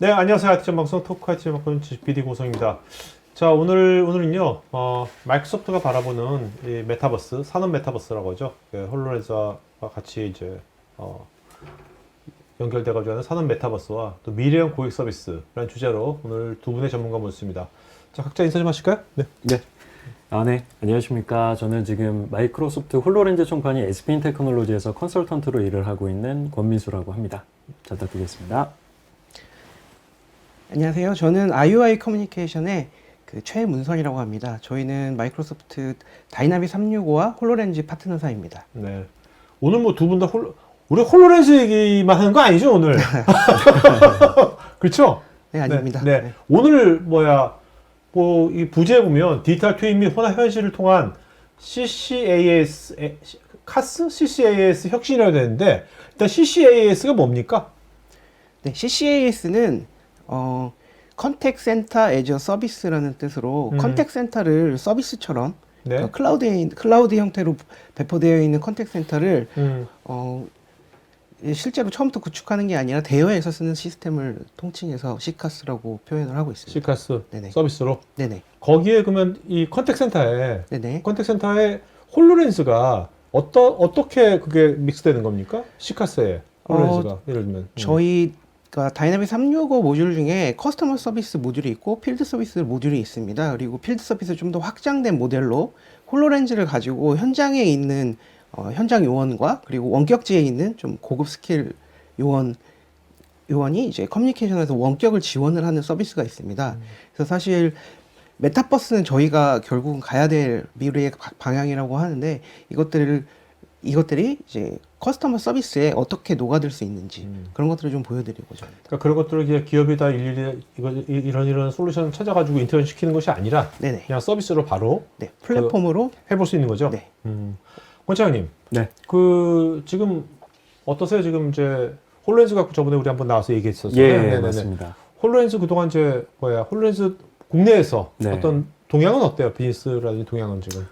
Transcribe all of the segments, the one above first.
네, 안녕하세요. IT전 방송 토크 IT전 방송 PD 고성입니다. 자, 오늘은요, 마이크로소프트가 바라보는 이 메타버스, 산업 메타버스라고 하죠. 홀로렌즈와 같이 이제, 연결돼가지고 하는 산업 메타버스와 또 미래형 고객 서비스라는 주제로 오늘 두 분의 전문가 모셨습니다. 자, 각자 인사 좀 하실까요? 네. 네. 네. 안녕하십니까. 저는 지금 마이크로소프트 홀로렌즈 총판이 SP인 테크놀로지에서 컨설턴트로 일을 하고 있는 권민수라고 합니다. 잘 부탁드리겠습니다. 안녕하세요. 저는 IOI 커뮤니케이션의 최문선이라고 합니다. 저희는 마이크로소프트 다이나믹 365와 홀로렌즈 파트너사입니다. 네. 오늘 뭐 두 분 다 우리 홀로렌즈 얘기만 하는 거 아니죠, 오늘? 그렇죠? 네, 아닙니다. 네. 네. 오늘 이 부제에 보면 디지털 트윈 및 혼합 현실을 통한 CCAS, CCAS 혁신이라고 되는데, 일단 CCAS가 뭡니까? 네, CCAS는 컨택 센터 애저 서비스라는 뜻으로 컨택 센터를 서비스처럼 네. 클라우드 형태로 배포되어 있는 컨택 센터를 실제로 처음부터 구축하는 게 아니라 대여해서 쓰는 시스템을 통칭해서 CCAS라고 표현을 하고 있습니다. CCAS 네네. 서비스로. 네네. 거기에 그러면 이 컨택 센터에 네네. 홀로렌즈가 어떻게 그게 믹스되는 겁니까? CCAS에 홀로렌즈가 예를 들면 저희가 다이나믹 365 모듈 중에 커스터머 서비스 모듈이 있고 필드 서비스 모듈이 있습니다. 그리고 필드 서비스 좀 더 확장된 모델로 홀로렌즈를 가지고 현장에 있는 현장 요원과 그리고 원격지에 있는 좀 고급 스킬 요원이 이제 커뮤니케이션에서 원격을 지원을 하는 서비스가 있습니다. 그래서 사실 메타버스는 저희가 결국은 가야 될 미래의 방향이라고 하는데 이것들이 이제 커스터머 서비스에 어떻게 녹아들 수 있는지 그런 것들을 좀 보여드리고자 합니다. 그러니까 그런 것들을 기업이 다 일일이 이런 솔루션을 찾아가지고 인터넷 시키는 것이 아니라 네네. 그냥 서비스로 바로 네, 플랫폼으로 해볼 수 있는 거죠. 네. 권차장님, 네. 지금 어떠세요? 지금 이제 홀로렌즈 갖고 저번에 우리 한번 나와서 얘기했었어요. 예, 네네네. 맞습니다. 홀로렌즈 그동안 홀로렌즈 국내에서 네. 어떤 동향은 어때요? 비즈니스라든지 동향은 지금.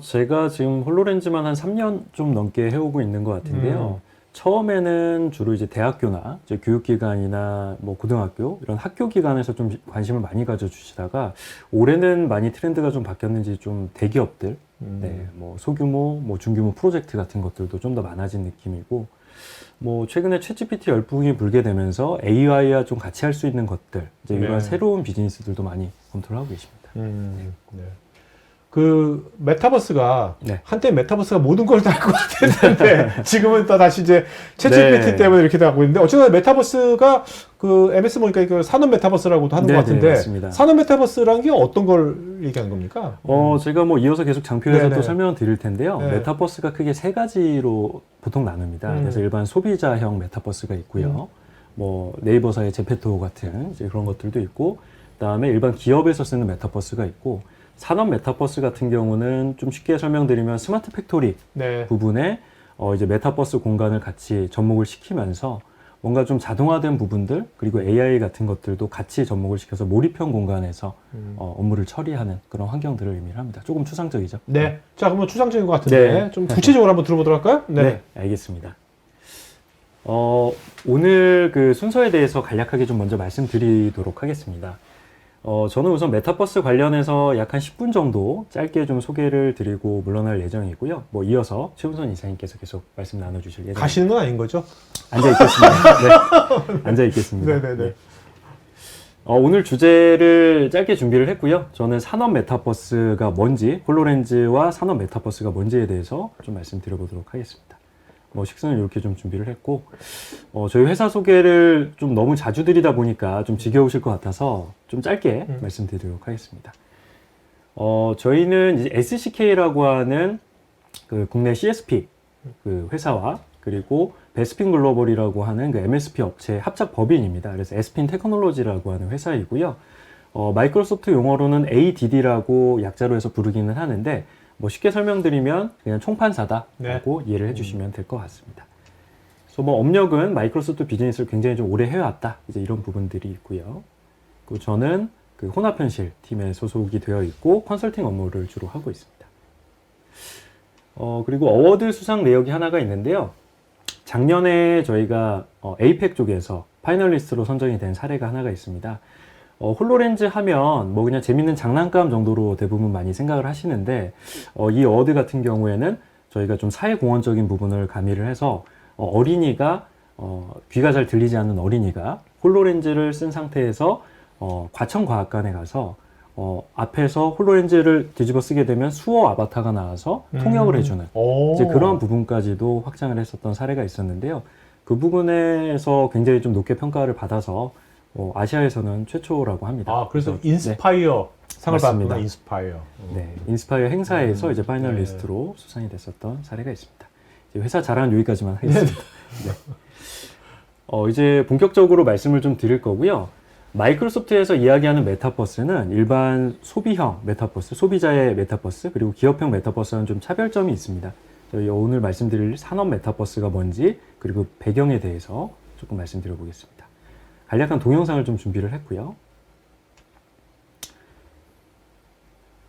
제가 지금 홀로렌즈만 한 3년 좀 넘게 해오고 있는 것 같은데요. 처음에는 주로 이제 대학교나 이제 교육기관이나 뭐 고등학교 이런 학교 기관에서 좀 관심을 많이 가져주시다가 올해는 많이 트렌드가 좀 바뀌었는지 좀 대기업들, 네, 뭐 소규모, 뭐 중규모 프로젝트 같은 것들도 좀 더 많아진 느낌이고, 뭐 최근에 챗GPT 열풍이 불게 되면서 AI와 좀 같이 할 수 있는 것들, 이제 이런 네. 새로운 비즈니스들도 많이 검토를 하고 계십니다. 네. 그 메타버스가 네. 한때 메타버스가 모든 걸 다 할 것 같았는데 지금은 또 다시 이제 챗GPT 네. 때문에 이렇게 되고 있는데 어쨌든 메타버스가 그 MS 보니까 그 산업 메타버스라고도 하는 네, 것 같은데 네, 맞습니다. 산업 메타버스라는 게 어떤 걸 얘기하는 겁니까? 제가 뭐 이어서 계속 장표에서 네네. 또 설명을 드릴 텐데요. 네. 메타버스가 크게 세 가지로 보통 나눕니다. 그래서 일반 소비자형 메타버스가 있고요. 뭐 네이버사의 제페토 같은 이제 그런 것들도 있고, 그다음에 일반 기업에서 쓰는 메타버스가 있고, 산업 메타버스 같은 경우는 좀 쉽게 설명드리면 스마트 팩토리 네. 부분에 이제 메타버스 공간을 같이 접목을 시키면서 뭔가 좀 자동화된 부분들 그리고 AI 같은 것들도 같이 접목을 시켜서 몰입형 공간에서 업무를 처리하는 그런 환경들을 의미를 합니다. 조금 추상적이죠. 네. 자, 그러면 추상적인 것 같은데 네. 좀 구체적으로 한번 들어보도록 할까요? 네, 알겠습니다. 오늘 그 순서에 대해서 간략하게 좀 먼저 말씀드리도록 하겠습니다. 저는 우선 메타버스 관련해서 약 한 10분 정도 짧게 좀 소개를 드리고 물러날 예정이고요. 뭐 이어서 최우선 이사님께서 계속 말씀 나눠주실 예정입니다. 가시는 건 아닌 거죠? 앉아 있겠습니다. 네, 앉아 있겠습니다. 네네네. 네. 오늘 주제를 짧게 준비를 했고요. 저는 산업 메타버스가 뭔지, 홀로렌즈와 산업 메타버스가 뭔지에 대해서 좀 말씀드려보도록 하겠습니다. 뭐 식사는 이렇게 좀 준비를 했고, 저희 회사 소개를 좀 너무 자주 드리다 보니까 좀 지겨우실 것 같아서 좀 짧게 말씀드리도록 하겠습니다. 저희는 이제 SCK라고 하는 그 국내 CSP 그 회사와 그리고 베스핀 글로벌이라고 하는 그 MSP 업체 합작 법인입니다. 그래서 에스핀 테크놀로지라고 하는 회사이고요. 마이크로소프트 용어로는 ADD라고 약자로 해서 부르기는 하는데, 뭐 쉽게 설명드리면 그냥 총판사다라고 이해를 해주시면 될 것 같습니다. 그래서 뭐 업력은 마이크로소프트 비즈니스를 굉장히 좀 오래 해왔다, 이제 이런 부분들이 있고요. 그리고 저는 그 혼합현실 팀에 소속이 되어 있고 컨설팅 업무를 주로 하고 있습니다. 그리고 어워드 수상 내역이 하나가 있는데요. 작년에 저희가 에이펙 쪽에서 파이널리스트로 선정이 된 사례가 하나가 있습니다. 홀로렌즈 하면 뭐 그냥 재밌는 장난감 정도로 대부분 많이 생각을 하시는데 이 어워드 같은 경우에는 저희가 좀 사회공헌적인 부분을 가미를 해서 어린이가 귀가 잘 들리지 않는 어린이가 홀로렌즈를 쓴 상태에서 과천과학관에 가서 앞에서 홀로렌즈를 뒤집어 쓰게 되면 수어 아바타가 나와서 통역을 해주는 이제 그런 부분까지도 확장을 했었던 사례가 있었는데요. 그 부분에서 굉장히 좀 높게 평가를 받아서 아시아에서는 최초라고 합니다. 아, 그래서 인스파이어 상을 맞습니다. 받았구나. 인스파이어. 네, 인스파이어 행사에서 이제 파이널리스트로 수상이 됐었던 사례가 있습니다. 이제 회사 자랑 여기까지만 하겠습니다. 네. 이제 본격적으로 말씀을 좀 드릴 거고요. 마이크로소프트에서 이야기하는 메타버스는 일반 소비형 메타버스, 소비자의 메타버스, 그리고 기업형 메타버스와는 좀 차별점이 있습니다. 저희 오늘 말씀드릴 산업 메타버스가 뭔지, 그리고 배경에 대해서 조금 말씀드려 보겠습니다. 간략한 동영상을 좀 준비를 했고요.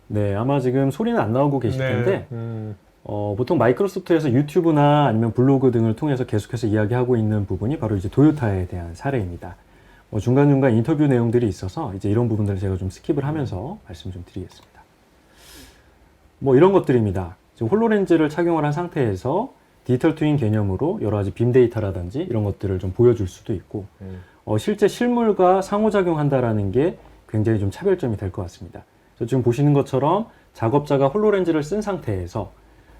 네, 아마 지금 소리는 안 나오고 계실 텐데, 보통 마이크로소프트에서 유튜브나 아니면 블로그 등을 통해서 계속해서 이야기하고 있는 부분이 바로 이제 도요타에 대한 사례입니다. 중간중간 인터뷰 내용들이 있어서 이제 이런 부분들을 제가 좀 스킵을 하면서 말씀 좀 드리겠습니다. 뭐 이런 것들입니다. 지금 홀로렌즈를 착용을 한 상태에서 디지털 트윈 개념으로 여러 가지 빔 데이터라든지 이런 것들을 좀 보여줄 수도 있고, 실제 실물과 상호작용한다라는 게 굉장히 좀 차별점이 될 것 같습니다. 그래서 지금 보시는 것처럼 작업자가 홀로렌즈를 쓴 상태에서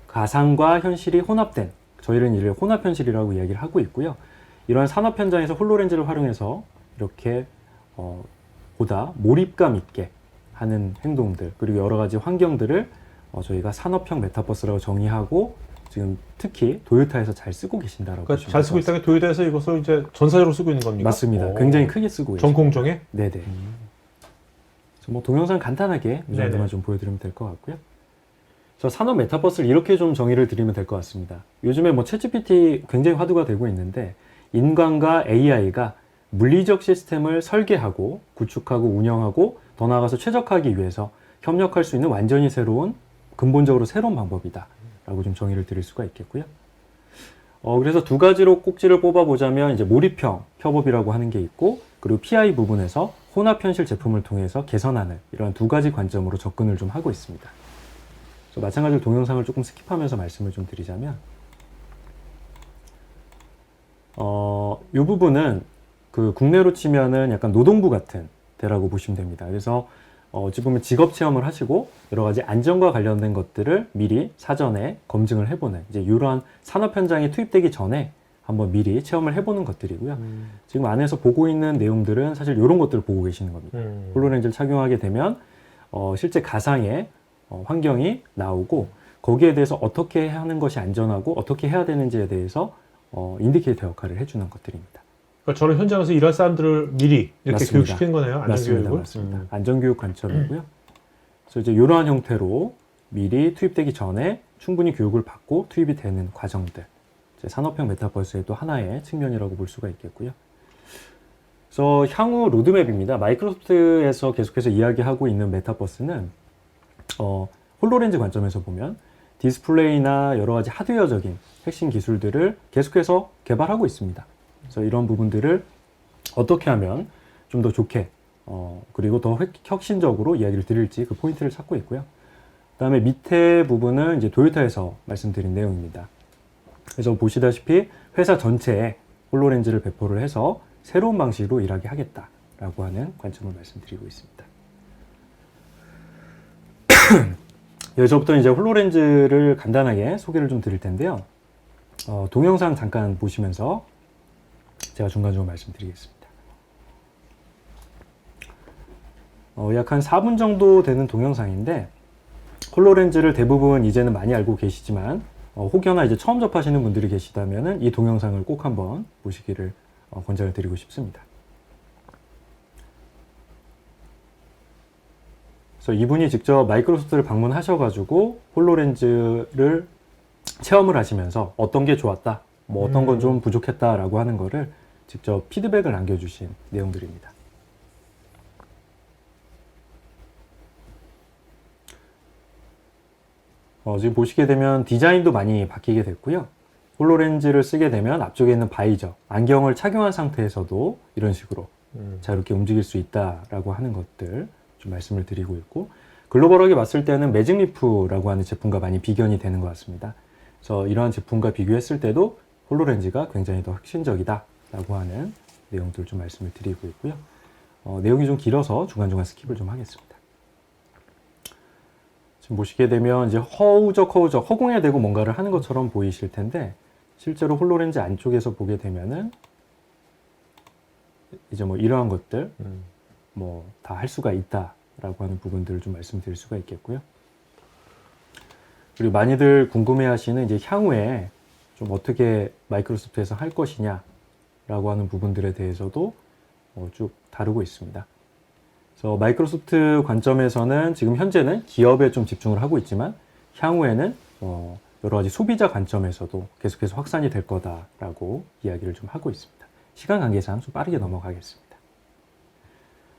가상과 현실이 혼합된, 저희는 이를 혼합현실이라고 이야기를 하고 있고요. 이러한 산업 현장에서 홀로렌즈를 활용해서 이렇게 보다 몰입감 있게 하는 행동들, 그리고 여러 가지 환경들을 저희가 산업형 메타버스라고 정의하고 지금 특히 도요타에서 잘 쓰고 계신다라고 그러니까 잘 쓰고 있다는 게 도요타에서 이것을 이제 전사적으로 쓰고 있는 겁니까? 맞습니다. 굉장히 크게 쓰고 계십니다. 전 공정에? 네네. 그래서 뭐 동영상 간단하게 이 정도만 좀 보여드리면 될 것 같고요. 저 산업 메타버스를 이렇게 좀 정의를 드리면 될 것 같습니다. 요즘에 뭐 챗GPT 굉장히 화두가 되고 있는데 인간과 AI가 물리적 시스템을 설계하고 구축하고 운영하고 더 나아가서 최적화하기 위해서 협력할 수 있는 완전히 새로운 근본적으로 새로운 방법이다 라고 좀 정의를 드릴 수가 있겠고요. 그래서 두 가지로 꼭지를 뽑아보자면 이제 몰입형 협업이라고 하는 게 있고, 그리고 PI 부분에서 혼합현실 제품을 통해서 개선하는 이런 두 가지 관점으로 접근을 좀 하고 있습니다. 그래서 마찬가지로 동영상을 조금 스킵하면서 말씀을 좀 드리자면 이 부분은 그 국내로 치면은 약간 노동부 같은 데라고 보시면 됩니다. 그래서 어찌 보면 직업 체험을 하시고 여러 가지 안전과 관련된 것들을 미리 사전에 검증을 해보는 이제 이러한 산업 현장에 투입되기 전에 한번 미리 체험을 해보는 것들이고요. 지금 안에서 보고 있는 내용들은 사실 이런 것들을 보고 계시는 겁니다. 홀로렌즈를 착용하게 되면 실제 가상의 환경이 나오고 거기에 대해서 어떻게 하는 것이 안전하고 어떻게 해야 되는지에 대해서 인디케이터 역할을 해주는 것들입니다. 그러니까 저런 현장에서 일할 사람들을 미리 이렇게 맞습니다. 교육시키는 거네요. 안전교육을. 맞습니다. 안전교육 관점이고요. 그래서 이제 이러한 형태로 미리 투입되기 전에 충분히 교육을 받고 투입이 되는 과정들. 이제 산업형 메타버스의 또 하나의 측면이라고 볼 수가 있겠고요. 그래서 향후 로드맵입니다. 마이크로소프트에서 계속해서 이야기하고 있는 메타버스는 홀로렌즈 관점에서 보면 디스플레이나 여러 가지 하드웨어적인 핵심 기술들을 계속해서 개발하고 있습니다. 그래서 이런 부분들을 어떻게 하면 좀 더 좋게 그리고 더 혁신적으로 이야기를 드릴지 그 포인트를 찾고 있고요. 그다음에 밑에 부분은 이제 도요타에서 말씀드린 내용입니다. 그래서 보시다시피 회사 전체에 홀로렌즈를 배포를 해서 새로운 방식으로 일하게 하겠다라고 하는 관점을 말씀드리고 있습니다. 여기서부터 이제 홀로렌즈를 간단하게 소개를 좀 드릴 텐데요. 동영상 잠깐 보시면서 제가 중간중간 말씀드리겠습니다. 약 한 4분 정도 되는 동영상인데 홀로렌즈를 대부분 이제는 많이 알고 계시지만 혹여나 이제 처음 접하시는 분들이 계시다면 이 동영상을 꼭 한번 보시기를 권장을 드리고 싶습니다. 그래서 이분이 직접 마이크로소프트를 방문하셔가지고 홀로렌즈를 체험을 하시면서 어떤 게 좋았다, 뭐 어떤 건 좀 부족했다라고 하는 거를 직접 피드백을 남겨주신 내용들입니다. 지금 보시게 되면 디자인도 많이 바뀌게 됐고요. 홀로렌즈를 쓰게 되면 앞쪽에 있는 바이저, 안경을 착용한 상태에서도 이런 식으로 자유롭게 움직일 수 있다라고 하는 것들 좀 말씀을 드리고 있고, 글로벌하게 봤을 때는 매직리프라고 하는 제품과 많이 비견이 되는 것 같습니다. 그래서 이러한 제품과 비교했을 때도 홀로렌즈가 굉장히 더 혁신적이다라고 하는 내용들 좀 말씀을 드리고 있고요. 내용이 좀 길어서 중간중간 스킵을 좀 하겠습니다. 지금 보시게 되면 이제 허우적 허공에 대고 뭔가를 하는 것처럼 보이실 텐데, 실제로 홀로렌즈 안쪽에서 보게 되면은 이제 뭐 이러한 것들 뭐 다 할 수가 있다라고 하는 부분들을 좀 말씀드릴 수가 있겠고요. 그리고 많이들 궁금해하시는 이제 향후에 좀 어떻게 마이크로소프트에서 할 것이냐라고 하는 부분들에 대해서도 쭉 다루고 있습니다. 그래서 마이크로소프트 관점에서는 지금 현재는 기업에 좀 집중을 하고 있지만, 향후에는 여러 가지 소비자 관점에서도 계속해서 확산이 될 거다라고 이야기를 좀 하고 있습니다. 시간 관계상 좀 빠르게 넘어가겠습니다.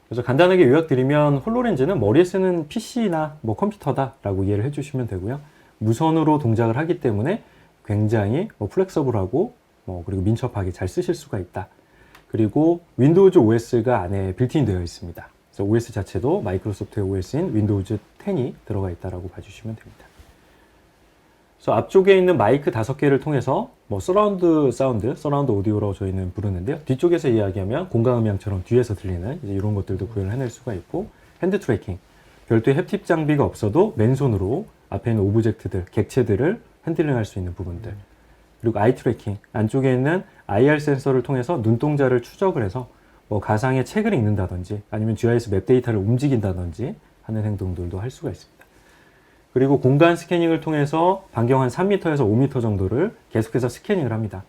그래서 간단하게 요약드리면 홀로렌즈는 머리에 쓰는 PC나 뭐 컴퓨터다라고 이해를 해주시면 되고요. 무선으로 동작을 하기 때문에 굉장히 플렉서블하고 그리고 민첩하게 잘 쓰실 수가 있다. 그리고 윈도우즈 OS가 안에 빌트인 되어 있습니다. 그래서 OS 자체도 마이크로소프트의 OS인 윈도우즈 10이 들어가 있다라고 봐주시면 됩니다. 그래서 앞쪽에 있는 마이크 5개를 통해서 서라운드 사운드, 서라운드 오디오라고 저희는 부르는데요. 뒤쪽에서 이야기하면 공간음향처럼 뒤에서 들리는 이제 이런 것들도 구현을 해낼 수가 있고, 핸드 트래킹, 별도의 햅틱 장비가 없어도 맨손으로 앞에 있는 오브젝트들, 객체들을 핸들링할 수 있는 부분들, 그리고 아이 트래킹, 안쪽에 있는 IR 센서를 통해서 눈동자를 추적을 해서 가상의 책을 읽는다든지 아니면 GIS 맵 데이터를 움직인다든지 하는 행동들도 할 수가 있습니다. 그리고 공간 스캐닝을 통해서 반경 한 3m에서 5m 정도를 계속해서 스캐닝을 합니다.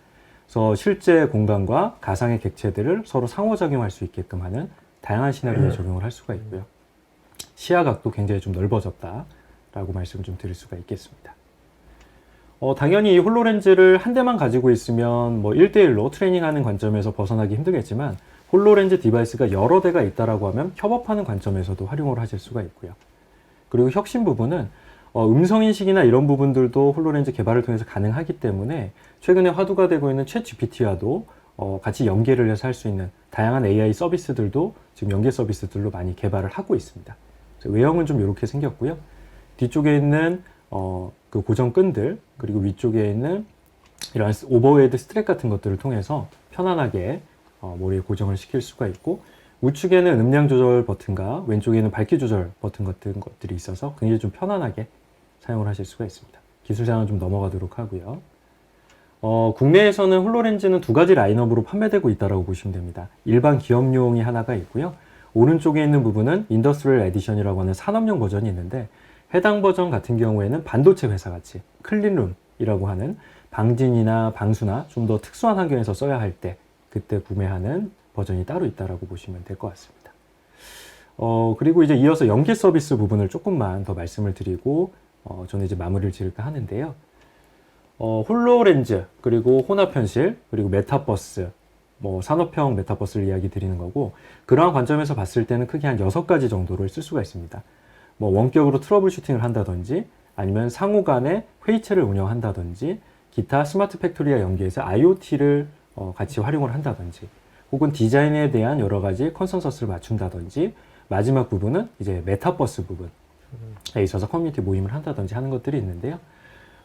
그래서 실제 공간과 가상의 객체들을 서로 상호작용할 수 있게끔 하는 다양한 시나리오에 적용을 할 수가 있고요. 시야각도 굉장히 좀 넓어졌다라고 말씀을 좀 드릴 수가 있겠습니다. 당연히 이 홀로렌즈를 한 대만 가지고 있으면 1대1로 트레이닝하는 관점에서 벗어나기 힘들겠지만, 홀로렌즈 디바이스가 여러 대가 있다라고 하면 협업하는 관점에서도 활용을 하실 수가 있고요. 그리고 혁신 부분은 음성인식이나 이런 부분들도 홀로렌즈 개발을 통해서 가능하기 때문에 최근에 화두가 되고 있는 챗 GPT와도 같이 연계를 해서 할 수 있는 다양한 AI 서비스들도 지금 연계 서비스들로 많이 개발을 하고 있습니다. 외형은 좀 이렇게 생겼고요. 뒤쪽에 있는 그 고정 끈들, 그리고 위쪽에 있는 이런 오버헤드 스트랩 같은 것들을 통해서 편안하게 머리에 고정을 시킬 수가 있고, 우측에는 음량 조절 버튼과 왼쪽에는 밝기 조절 버튼 같은 것들이 있어서 굉장히 좀 편안하게 사용을 하실 수가 있습니다. 기술 사항은 좀 넘어가도록 하고요. 국내에서는 홀로렌즈는 2가지 라인업으로 판매되고 있다고 보시면 됩니다. 일반 기업용이 하나가 있고요. 오른쪽에 있는 부분은 인더스트리얼 에디션이라고 하는 산업용 버전이 있는데, 해당 버전 같은 경우에는 반도체 회사 같이 클린룸이라고 하는 방진이나 방수나 좀 더 특수한 환경에서 써야 할 때 그때 구매하는 버전이 따로 있다고 보시면 될 것 같습니다. 그리고 이제 이어서 연계 서비스 부분을 조금만 더 말씀을 드리고 저는 이제 마무리를 지을까 하는데요. 홀로렌즈, 그리고 혼합현실, 그리고 메타버스, 산업형 메타버스를 이야기 드리는 거고, 그러한 관점에서 봤을 때는 크게 한 6가지 정도를 쓸 수가 있습니다. 원격으로 트러블 슈팅을 한다든지, 아니면 상호 간에 회의체를 운영한다든지, 기타 스마트 팩토리와 연계해서 IoT를 같이 활용을 한다든지, 혹은 디자인에 대한 여러 가지 컨센서스를 맞춘다든지, 마지막 부분은 이제 메타버스 부분에 있어서 커뮤니티 모임을 한다든지 하는 것들이 있는데요.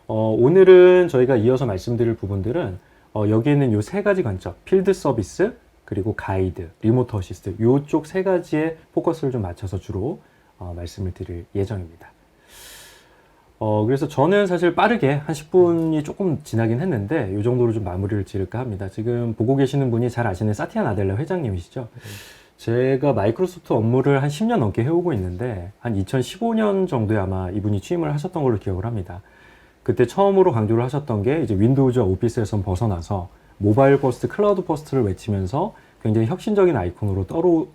오늘은 저희가 이어서 말씀드릴 부분들은 여기에 있는 이 3가지 관점, 필드 서비스, 그리고 가이드, 리모트 어시스트, 이쪽 3가지에 포커스를 좀 맞춰서 주로 말씀을 드릴 예정입니다. 그래서 저는 사실 빠르게 한 10분이 조금 지나긴 했는데 이 정도로 좀 마무리를 지을까 합니다. 지금 보고 계시는 분이 잘 아시는 사티아 나델라 회장님이시죠. 제가 마이크로소프트 업무를 한 10년 넘게 해오고 있는데 한 2015년 정도에 아마 이분이 취임을 하셨던 걸로 기억을 합니다. 그때 처음으로 강조를 하셨던 게 이제 윈도우즈와 오피스에서 벗어나서 모바일 퍼스트, 클라우드 퍼스트를 외치면서 굉장히 혁신적인 아이콘으로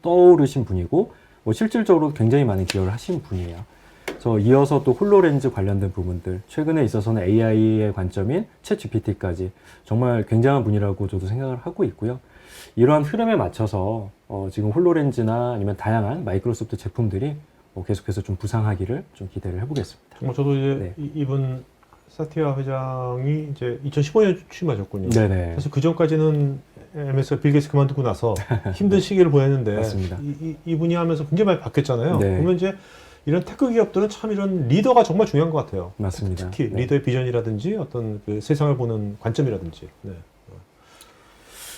떠오르신 분이고, 실질적으로 굉장히 많은 기여를 하신 분이에요. 그래서 이어서 또 홀로렌즈 관련된 부분들, 최근에 있어서는 AI의 관점인 챗 GPT까지 정말 굉장한 분이라고 저도 생각을 하고 있고요. 이러한 흐름에 맞춰서 지금 홀로렌즈나 아니면 다양한 마이크로소프트 제품들이 계속해서 좀 부상하기를 좀 기대를 해보겠습니다. 정말 저도 이제 네. 이분 사티아 회장이 이제 2015년 취임하셨군요. 네네. 사실 그 전까지는 MS가 빌 게이츠 그만두고 나서 힘든 시기를 보냈는데 맞습니다. 이분이 하면서 굉장히 많이 바뀌었잖아요. 네. 보면 이제 이런 테크 기업들은 참 이런 리더가 정말 중요한 것 같아요. 맞습니다. 특히 네. 리더의 비전이라든지 어떤 그 세상을 보는 관점이라든지. 네.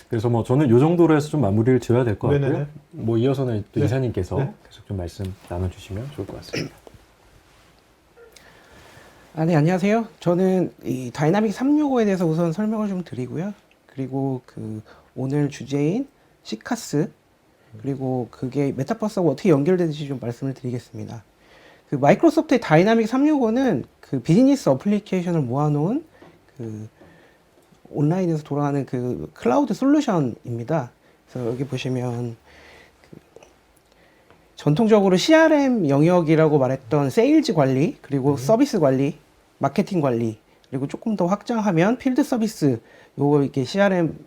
그래서 뭐 저는 요 정도로 해서 좀 마무리를 지어야 될 것 같고요. 네네네. 뭐 이어서는 또 네. 이사님께서 네. 계속 좀 말씀 나눠주시면 좋을 것 같습니다. 네, 안녕하세요. 저는 이 다이나믹 365에 대해서 우선 설명을 좀 드리고요. 그리고 그 오늘 주제인 시카스, 그리고 그게 메타버스하고 어떻게 연결되는지 좀 말씀을 드리겠습니다. 그 마이크로소프트의 다이나믹 365는 그 비즈니스 어플리케이션을 모아놓은 그 온라인에서 돌아가는 그 클라우드 솔루션입니다. 그래서 여기 보시면 전통적으로 CRM 영역이라고 말했던 세일즈 관리, 그리고 서비스 관리, 마케팅 관리, 그리고 조금 더 확장하면 필드 서비스, 요거 이렇게 CRM,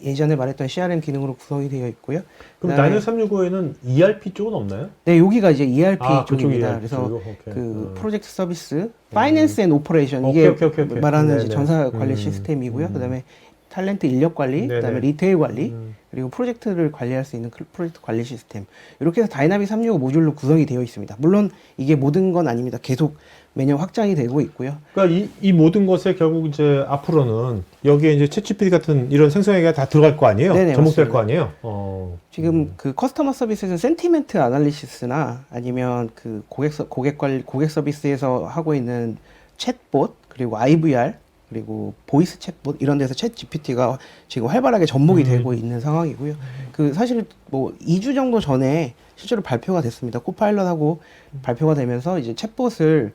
예전에 말했던 CRM 기능으로 구성이 되어 있고요. 그럼 그다음에- 다이너믹 365에는 ERP 쪽은 없나요? 네, 여기가 이제 ERP 그쪽이 쪽입니다. ERP 그래서 쪽이고? 오케이. 그 프로젝트 서비스, 파이낸스 앤 오퍼레이션, 오케이, 이게 오케이, 오케이. 말하는 이제 네네. 전사 관리 시스템이고요. 그다음에 탤런트 인력 관리, 네네. 그다음에 리테일 관리, 음. 그리고 프로젝트를 관리할 수 있는 프로젝트 관리 시스템. 이렇게 해서 다이나믹 365 모듈로 구성이 되어 있습니다. 물론 이게 모든 건 아닙니다. 계속 매년 확장이 되고 있고요. 그러니까 이 모든 것에 결국 이제 앞으로는 여기에 이제 챗GPT 같은 이런 생성AI가 다 들어갈 거 아니에요? 네네, 접목될 맞습니다. 거 아니에요? 지금 그 커스터머 서비스에서 센티멘트 아날리시스나 아니면 그 고객 서비스에서 하고 있는 챗봇, 그리고 IVR, 그리고 보이스 챗봇 이런 데서 챗 GPT가 지금 활발하게 접목이 되고 있는 상황이고요. 그 사실 뭐 2주 정도 전에 실제로 발표가 됐습니다. 코파일럿하고 발표가 되면서 이제 챗봇을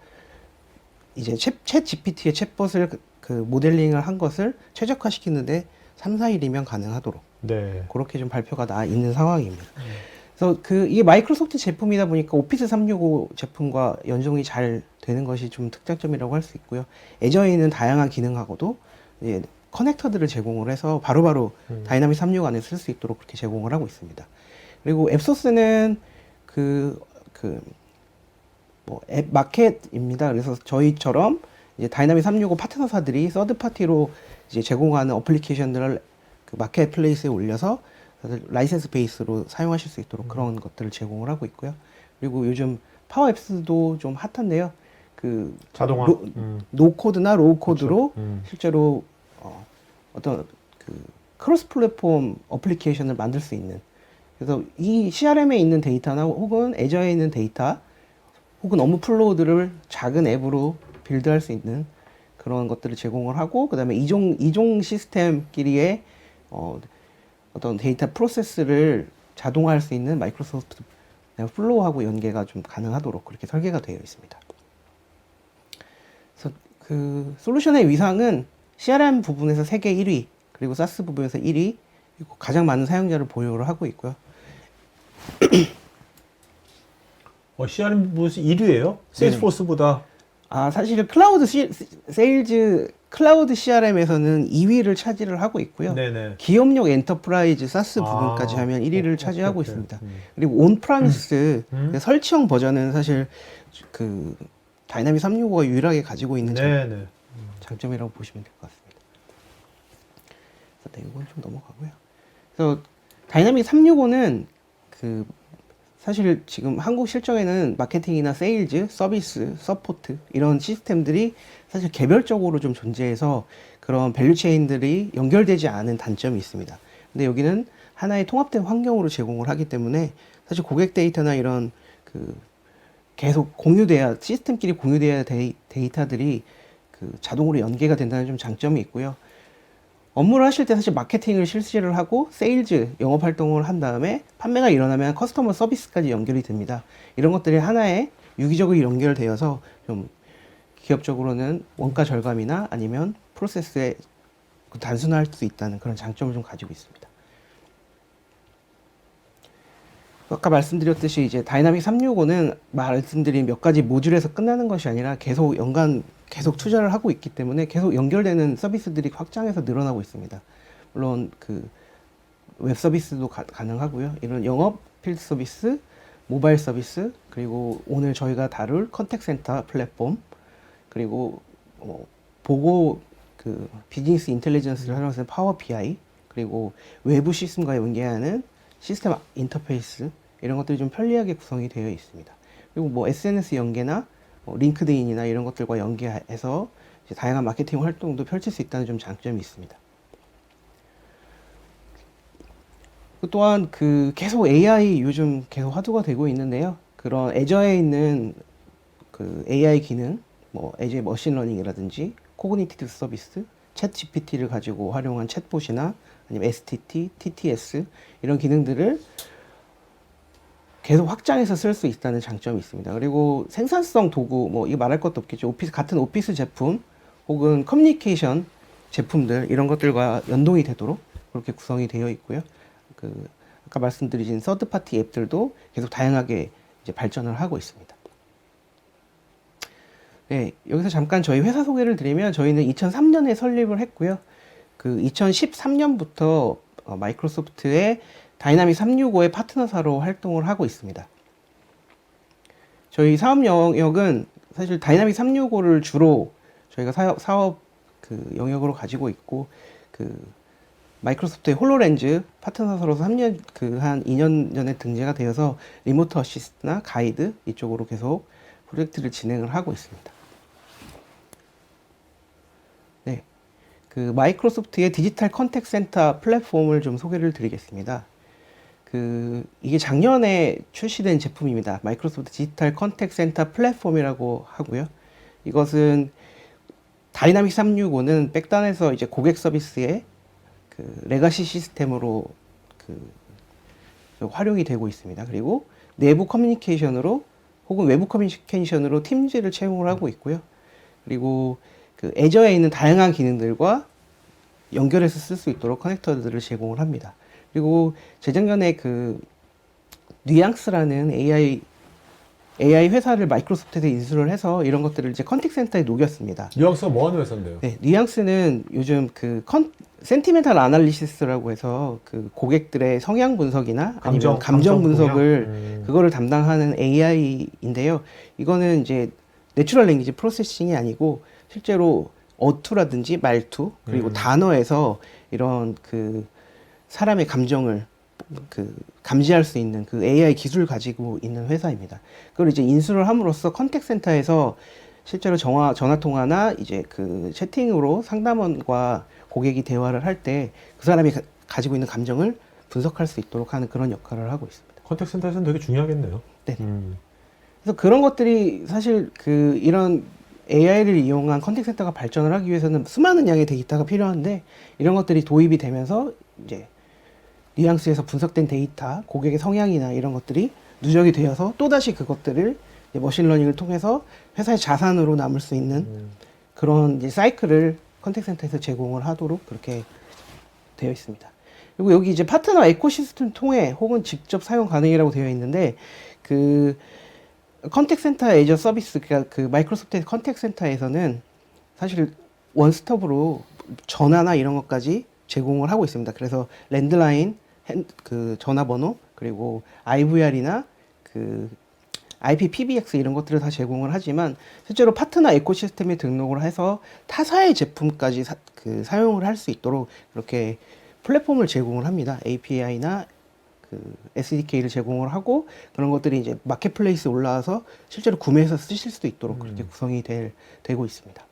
이제 챗 GPT의 챗봇을 그 모델링을 한 것을 최적화시키는데 3, 4일이면 가능하도록 네. 그렇게 좀 발표가 나 있는 상황입니다. 그래서 그 이게 마이크로소프트 제품이다 보니까 오피스 365 제품과 연동이 잘 되는 것이 좀 특장점이라고 할 수 있고요. 애저에는 다양한 기능하고도 이제 커넥터들을 제공을 해서 바로바로 다이나믹 365 안에 쓸 수 있도록 그렇게 제공을 하고 있습니다. 그리고 앱소스는 뭐 앱 마켓입니다. 그래서 저희처럼 이제 다이나믹 365 파트너사들이 서드 파티로 이제 제공하는 어플리케이션들을 그 마켓 플레이스에 올려서 라이센스 베이스로 사용하실 수 있도록 그런 것들을 제공을 하고 있고요. 그리고 요즘 파워 앱스도 좀 핫한데요. 그 자동화. 노 코드나 로우 코드로 그렇죠. 실제로 어떤 그 크로스 플랫폼 어플리케이션을 만들 수 있는, 그래서 이 CRM에 있는 데이터나 혹은 애저에 있는 데이터 혹은 업무 플로우들을 작은 앱으로 빌드할 수 있는 그런 것들을 제공을 하고, 그 다음에 이종 시스템끼리의 어떤 데이터 프로세스를 자동화할 수 있는 마이크로소프트 플로우하고 연계가 좀 가능하도록 그렇게 설계가 되어 있습니다. 그래서 그 솔루션의 위상은 CRM 부분에서 세계 1위, 그리고 사스 부분에서 1위, 그리고 가장 많은 사용자를 보유를 하고 있고요. CRM 부분에서 1위예요? 세일즈포스보다. 사실 세일즈 클라우드 CRM에서는 2위를 차지를 하고 있고요. 네네. 기업용 엔터프라이즈 사스 부분까지 하면 1위를 차지하고 오케이. 있습니다. 그리고 온프라미스 설치형 버전은 사실 그 다이나믹 365가 유일하게 가지고 있는 네네. 장점이라고 보시면 될 것 같습니다. 그래서 이건 좀 넘어가고요. 그래서 다이나믹 365는 그 사실 지금 한국 실정에는 마케팅이나 세일즈, 서비스, 서포트 이런 시스템들이 사실 개별적으로 좀 존재해서 그런 밸류 체인들이 연결되지 않은 단점이 있습니다. 근데 여기는 하나의 통합된 환경으로 제공을 하기 때문에 사실 고객 데이터나 이런 그 계속 시스템끼리 공유돼야 데이터들이 그 자동으로 연계가 된다는 좀 장점이 있고요. 업무를 하실 때 사실 마케팅을 실시를 하고 세일즈 영업 활동을 한 다음에 판매가 일어나면 커스터머 서비스까지 연결이 됩니다. 이런 것들이 하나의 유기적으로 연결되어서 좀 기업적으로는 원가 절감이나 아니면 프로세스에 단순화할 수 있다는 그런 장점을 좀 가지고 있습니다. 아까 말씀드렸듯이 이제 다이나믹 365는 말씀드린 몇 가지 모듈에서 끝나는 것이 아니라 계속 투자를 하고 있기 때문에 계속 연결되는 서비스들이 확장해서 늘어나고 있습니다. 물론 그 웹 서비스도 가능하고요. 이런 영업 필드 서비스, 모바일 서비스, 그리고 오늘 저희가 다룰 컨택 센터 플랫폼, 그리고 보고 그 비즈니스 인텔리전스를 활용해서 파워 BI, 그리고 외부 시스템과 연계하는 시스템 인터페이스, 이런 것들이 좀 편리하게 구성이 되어 있습니다. 그리고 뭐 SNS 연계나 링크드인이나 이런 것들과 연계해서 이제 다양한 마케팅 활동도 펼칠 수 있다는 좀 장점이 있습니다. 또한 그 계속 AI 요즘 계속 화두가 되고 있는데요. 그런 애저에 있는 그 AI 기능, 뭐 애저의 머신러닝이라든지 코그니티브 서비스, 챗 GPT를 가지고 활용한 챗봇이나 아니면 STT, TTS 이런 기능들을 계속 확장해서 쓸 수 있다는 장점이 있습니다. 그리고 생산성 도구, 뭐 이거 말할 것도 없겠죠. 같은 오피스 제품 혹은 커뮤니케이션 제품들 이런 것들과 연동이 되도록 그렇게 구성이 되어 있고요. 그 아까 말씀드린 서드 파티 앱들도 계속 다양하게 이제 발전을 하고 있습니다. 네, 여기서 잠깐 저희 회사 소개를 드리면 저희는 2003년에 설립을 했고요. 그 2013년부터 마이크로소프트의 다이나믹 365의 파트너사로 활동을 하고 있습니다. 저희 사업 영역은 사실 다이나믹 365를 주로 저희가 사업 그 영역으로 가지고 있고, 그 마이크로소프트의 홀로렌즈 파트너사로서 한 2년 전에 등재가 되어서 리모트 어시스트나 가이드 이쪽으로 계속 프로젝트를 진행을 하고 있습니다. 네, 그 마이크로소프트의 디지털 컨택 센터 플랫폼을 좀 소개를 드리겠습니다. 이게 작년에 출시된 제품입니다. 마이크로소프트 디지털 컨택 센터 플랫폼이라고 하고요. 이것은 다이나믹 365는 백단에서 이제 고객 서비스의 그 레가시 시스템으로 활용이 되고 있습니다. 그리고 내부 커뮤니케이션으로 혹은 외부 커뮤니케이션으로 팀즈를 채용을 하고 있고요. 그리고 그 애저에 있는 다양한 기능들과 연결해서 쓸 수 있도록 커넥터들을 제공을 합니다. 그리고 재작년에 그 뉘앙스라는 AI 회사를 마이크로소프트에서 인수를 해서 이런 것들을 이제 컨택 센터에 녹였습니다. 뉘앙스가 뭐 하는 회사인데요? 네, 뉘앙스는 요즘 그 센티멘탈 아날리시스라고 해서 그 고객들의 성향 분석이나 아니면 감정 분석을 그거를 담당하는 AI인데요. 이거는 이제 내추럴 랭귀지 프로세싱이 아니고 실제로 어투라든지 말투 그리고 단어에서 이런 그 사람의 감정을 그 감지할 수 있는 그 AI 기술을 가지고 있는 회사입니다. 그걸 이제 인수를 함으로써 컨택 센터에서 실제로 전화 통화나 이제 그 채팅으로 상담원과 고객이 대화를 할 때 그 사람이 가지고 있는 감정을 분석할 수 있도록 하는 그런 역할을 하고 있습니다. 컨택 센터에서는 되게 중요하겠네요. 네. 그래서 그런 것들이 사실 그 이런 AI를 이용한 컨택 센터가 발전을 하기 위해서는 수많은 양의 데이터가 필요한데 이런 것들이 도입이 되면서 이제 뉘앙스에서 분석된 데이터, 고객의 성향이나 이런 것들이 누적이 되어서 또다시 그것들을 이제 머신러닝을 통해서 회사의 자산으로 남을 수 있는 그런 이제 사이클을 컨택 센터에서 제공을 하도록 그렇게 되어 있습니다. 그리고 여기 이제 파트너 에코시스템 통해 혹은 직접 사용 가능이라고 되어 있는데 그 컨택 센터 애저 서비스, 그러니까 그 마이크로소프트의 컨택 센터에서는 사실 원스톱으로 전화나 이런 것까지 제공을 하고 있습니다. 그래서 랜드라인, 그 전화번호, 그리고 IVR이나 그 IPPBX 이런 것들을 다 제공을 하지만 실제로 파트너 에코시스템에 등록을 해서 타사의 제품까지 사용을 할 수 있도록 이렇게 플랫폼을 제공을 합니다. API나 그 SDK를 제공을 하고 그런 것들이 이제 마켓플레이스에 올라와서 실제로 구매해서 쓰실 수도 있도록 그렇게 구성이 되고 있습니다.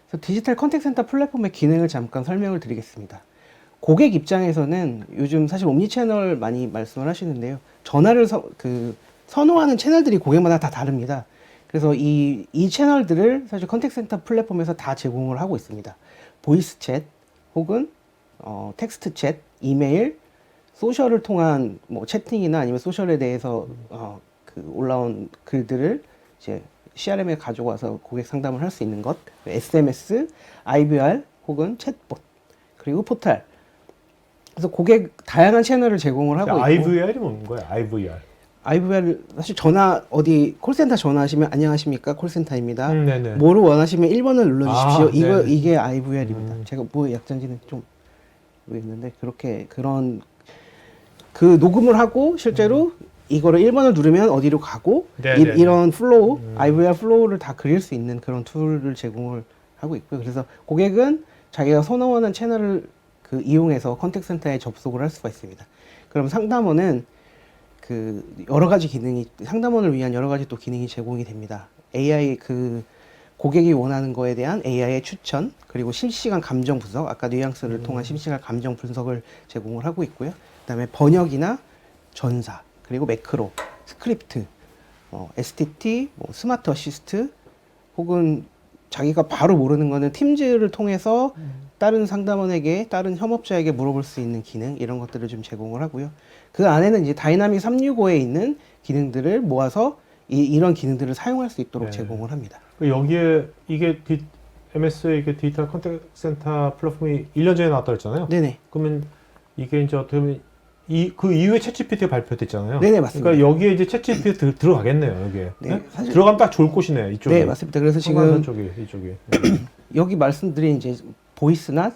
그래서 디지털 컨택 센터 플랫폼의 기능을 잠깐 설명을 드리겠습니다. 고객 입장에서는 요즘 사실 옴니채널 많이 말씀을 하시는데요. 전화를 선호하는 채널들이 고객마다 다 다릅니다. 그래서 이 채널들을 사실 컨택 센터 플랫폼에서 다 제공을 하고 있습니다. 보이스 챗 혹은 텍스트 챗, 이메일, 소셜을 통한 뭐 채팅이나 아니면 소셜에 대해서 그 올라온 글들을 이제 CRM에 가지고 와서 고객 상담을 할 수 있는 것, SMS, IVR 혹은 챗봇, 그리고 포탈. 그래서 고객 다양한 채널을 제공을 하고 있고. IVR이 뭔가요? IVR. IVR 사실 전화 어디 콜센터 전화하시면 안녕하십니까 콜센터입니다. 네네. 뭐를 원하시면 1번을 눌러주십시오. 네네. 이게 IVR입니다. 제가 뭐 약자인지는 좀 모르겠는데 그런 그 녹음을 하고 실제로 이거를 1번을 누르면 어디로 가고 네, 네, 이런 플로우, IVR 플로우를 다 그릴 수 있는 그런 툴을 제공을 하고 있고요. 그래서 고객은 자기가 선호하는 채널을 그 이용해서 컨택 센터에 접속을 할 수가 있습니다. 그럼 상담원은 그 여러 가지 기능이 상담원을 위한 여러 가지 또 기능이 제공이 됩니다. AI 그 고객이 원하는 거에 대한 AI의 추천, 그리고 실시간 감정 분석, 아까 뉘앙스를 통한 실시간 감정 분석을 제공을 하고 있고요. 그다음에 번역이나 전사, 그리고 매크로, 스크립트, STT, 뭐 스마트 어시스트, 혹은 자기가 바로 모르는 거는 팀즈를 통해서 다른 상담원에게, 다른 협업자에게 물어볼 수 있는 기능, 이런 것들을 좀 제공을 하고요. 그 안에는 이제 다이나믹 365에 있는 기능들을 모아서 이런 기능들을 사용할 수 있도록 네. 제공을 합니다. 여기에 이게 MS의 이게 디지털 컨택 센터 플랫폼이 1년 전에 나왔다 그랬잖아요. 네네. 그러면 이게 이제 어떻게 보면 그 이후에 챗GPT가 발표됐잖아요. 네네, 맞습니다. 그러니까 여기에 이제 챗GPT 들어가겠네요, 여기에. 네, 네? 사실- 들어가면 딱 좋을 곳이네, 이쪽이. 네, 맞습니다. 그래서 지금 지금 이쪽이. 여기 말씀드린 이제 보이스나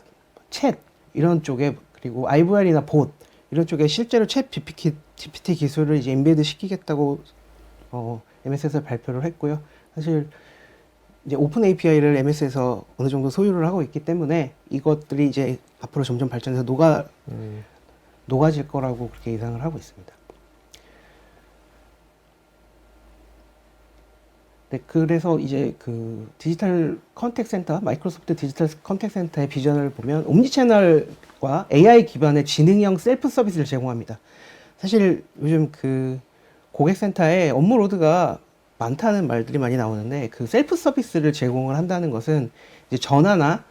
챗 이런 쪽에, 그리고 IVR이나 봇 이런 쪽에 실제로 챗 GPT 기술을 이제 인베드 시키겠다고 MS에서 발표를 했고요. 사실 이제 오픈 API를 MS에서 어느 정도 소유를 하고 있기 때문에 이것들이 이제 앞으로 점점 발전해서 녹아질 거라고 그렇게 예상을 하고 있습니다. 네, 그래서 이제 그 디지털 컨택 센터, 마이크로소프트 디지털 컨택 센터의 비전을 보면 옴니채널과 AI 기반의 지능형 셀프 서비스를 제공합니다. 사실 요즘 그 고객센터에 업무 로드가 많다는 말들이 많이 나오는데, 그 셀프 서비스를 제공을 한다는 것은 이제 전화나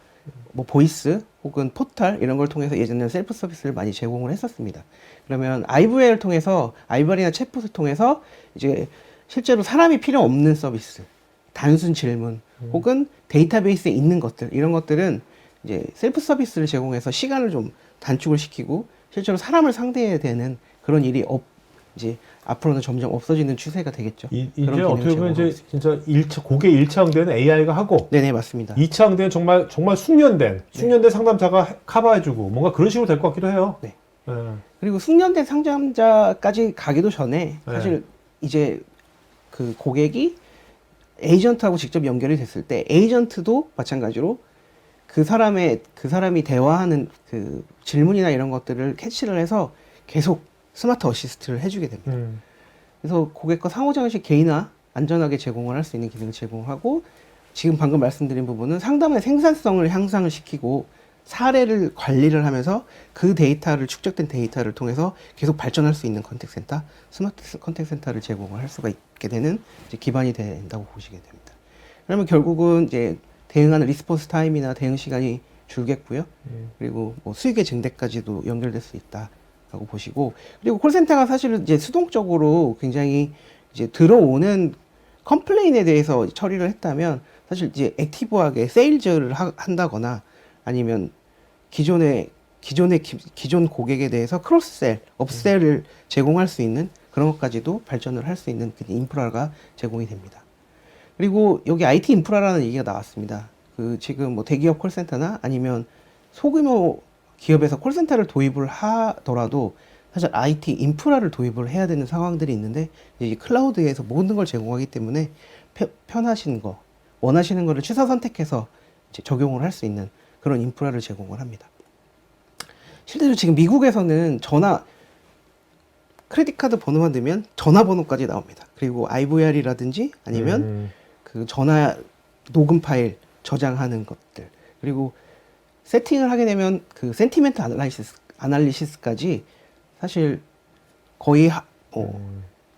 뭐 보이스 혹은 포털 이런 걸 통해서 예전에는 셀프 서비스를 많이 제공을 했었습니다. 그러면 IVR을 통해서, IVR이나 챗봇을 통해서 이제 실제로 사람이 필요 없는 서비스, 단순 질문 혹은 데이터베이스에 있는 것들, 이런 것들은 이제 셀프 서비스를 제공해서 시간을 좀 단축을 시키고 실제로 사람을 상대해야 되는 그런 일이 이제 앞으로는 점점 없어지는 추세가 되겠죠. 이제 어떻게 보면 이제 진짜 고객 1차 응대는 AI가 하고, 네네, 맞습니다. 2차 응대는 정말 숙련된 상담자가 커버해주고 뭔가 그런 식으로 될 것 같기도 해요. 네. 네. 그리고 숙련된 상담자까지 가기도 전에 사실 이제 그 고객이 에이전트하고 직접 연결이 됐을 때 에이전트도 마찬가지로 그 사람이 대화하는 그 질문이나 이런 것들을 캐치를 해서 계속 스마트 어시스트를 해주게 됩니다. 그래서 고객과 상호작용식 개인화 안전하게 제공을 할 수 있는 기능을 제공하고, 지금 방금 말씀드린 부분은 상담의 생산성을 향상을 시키고 사례를 관리를 하면서 그 데이터를, 축적된 데이터를 통해서 계속 발전할 수 있는 컨택센터, 스마트 컨택센터를 제공을 할 수가 있게 되는 이제 기반이 된다고 보시게 됩니다. 그러면 결국은 이제 대응하는 리스폰스 타임이나 대응 시간이 줄겠고요. 그리고 뭐 수익의 증대까지도 연결될 수 있다라고 보시고, 그리고 콜센터가 사실은 이제 수동적으로 굉장히 이제 들어오는 컴플레인에 대해서 처리를 했다면, 사실 이제 액티브하게 세일즈를 한다거나 아니면 기존 고객에 대해서 크로스셀, 업셀을 제공할 수 있는 그런 것까지도 발전을 할 수 있는 그 인프라가 제공이 됩니다. 그리고 여기 IT 인프라라는 얘기가 나왔습니다. 그 지금 뭐 대기업 콜센터나 아니면 소규모 기업에서 콜센터를 도입을 하더라도 사실 IT 인프라를 도입을 해야 되는 상황들이 있는데, 이제 클라우드에서 모든 걸 제공하기 때문에 편하신 거, 원하시는 거를 취사 선택해서 이제 적용을 할 수 있는 그런 인프라를 제공을 합니다. 실제로 지금 미국에서는 크레딧 카드 번호만 넣으면 전화번호까지 나옵니다. 그리고 IVR이라든지 아니면 그 전화 녹음 파일 저장하는 것들, 그리고 세팅을 하게 되면 그 센티멘트 아날리시스까지 사실 거의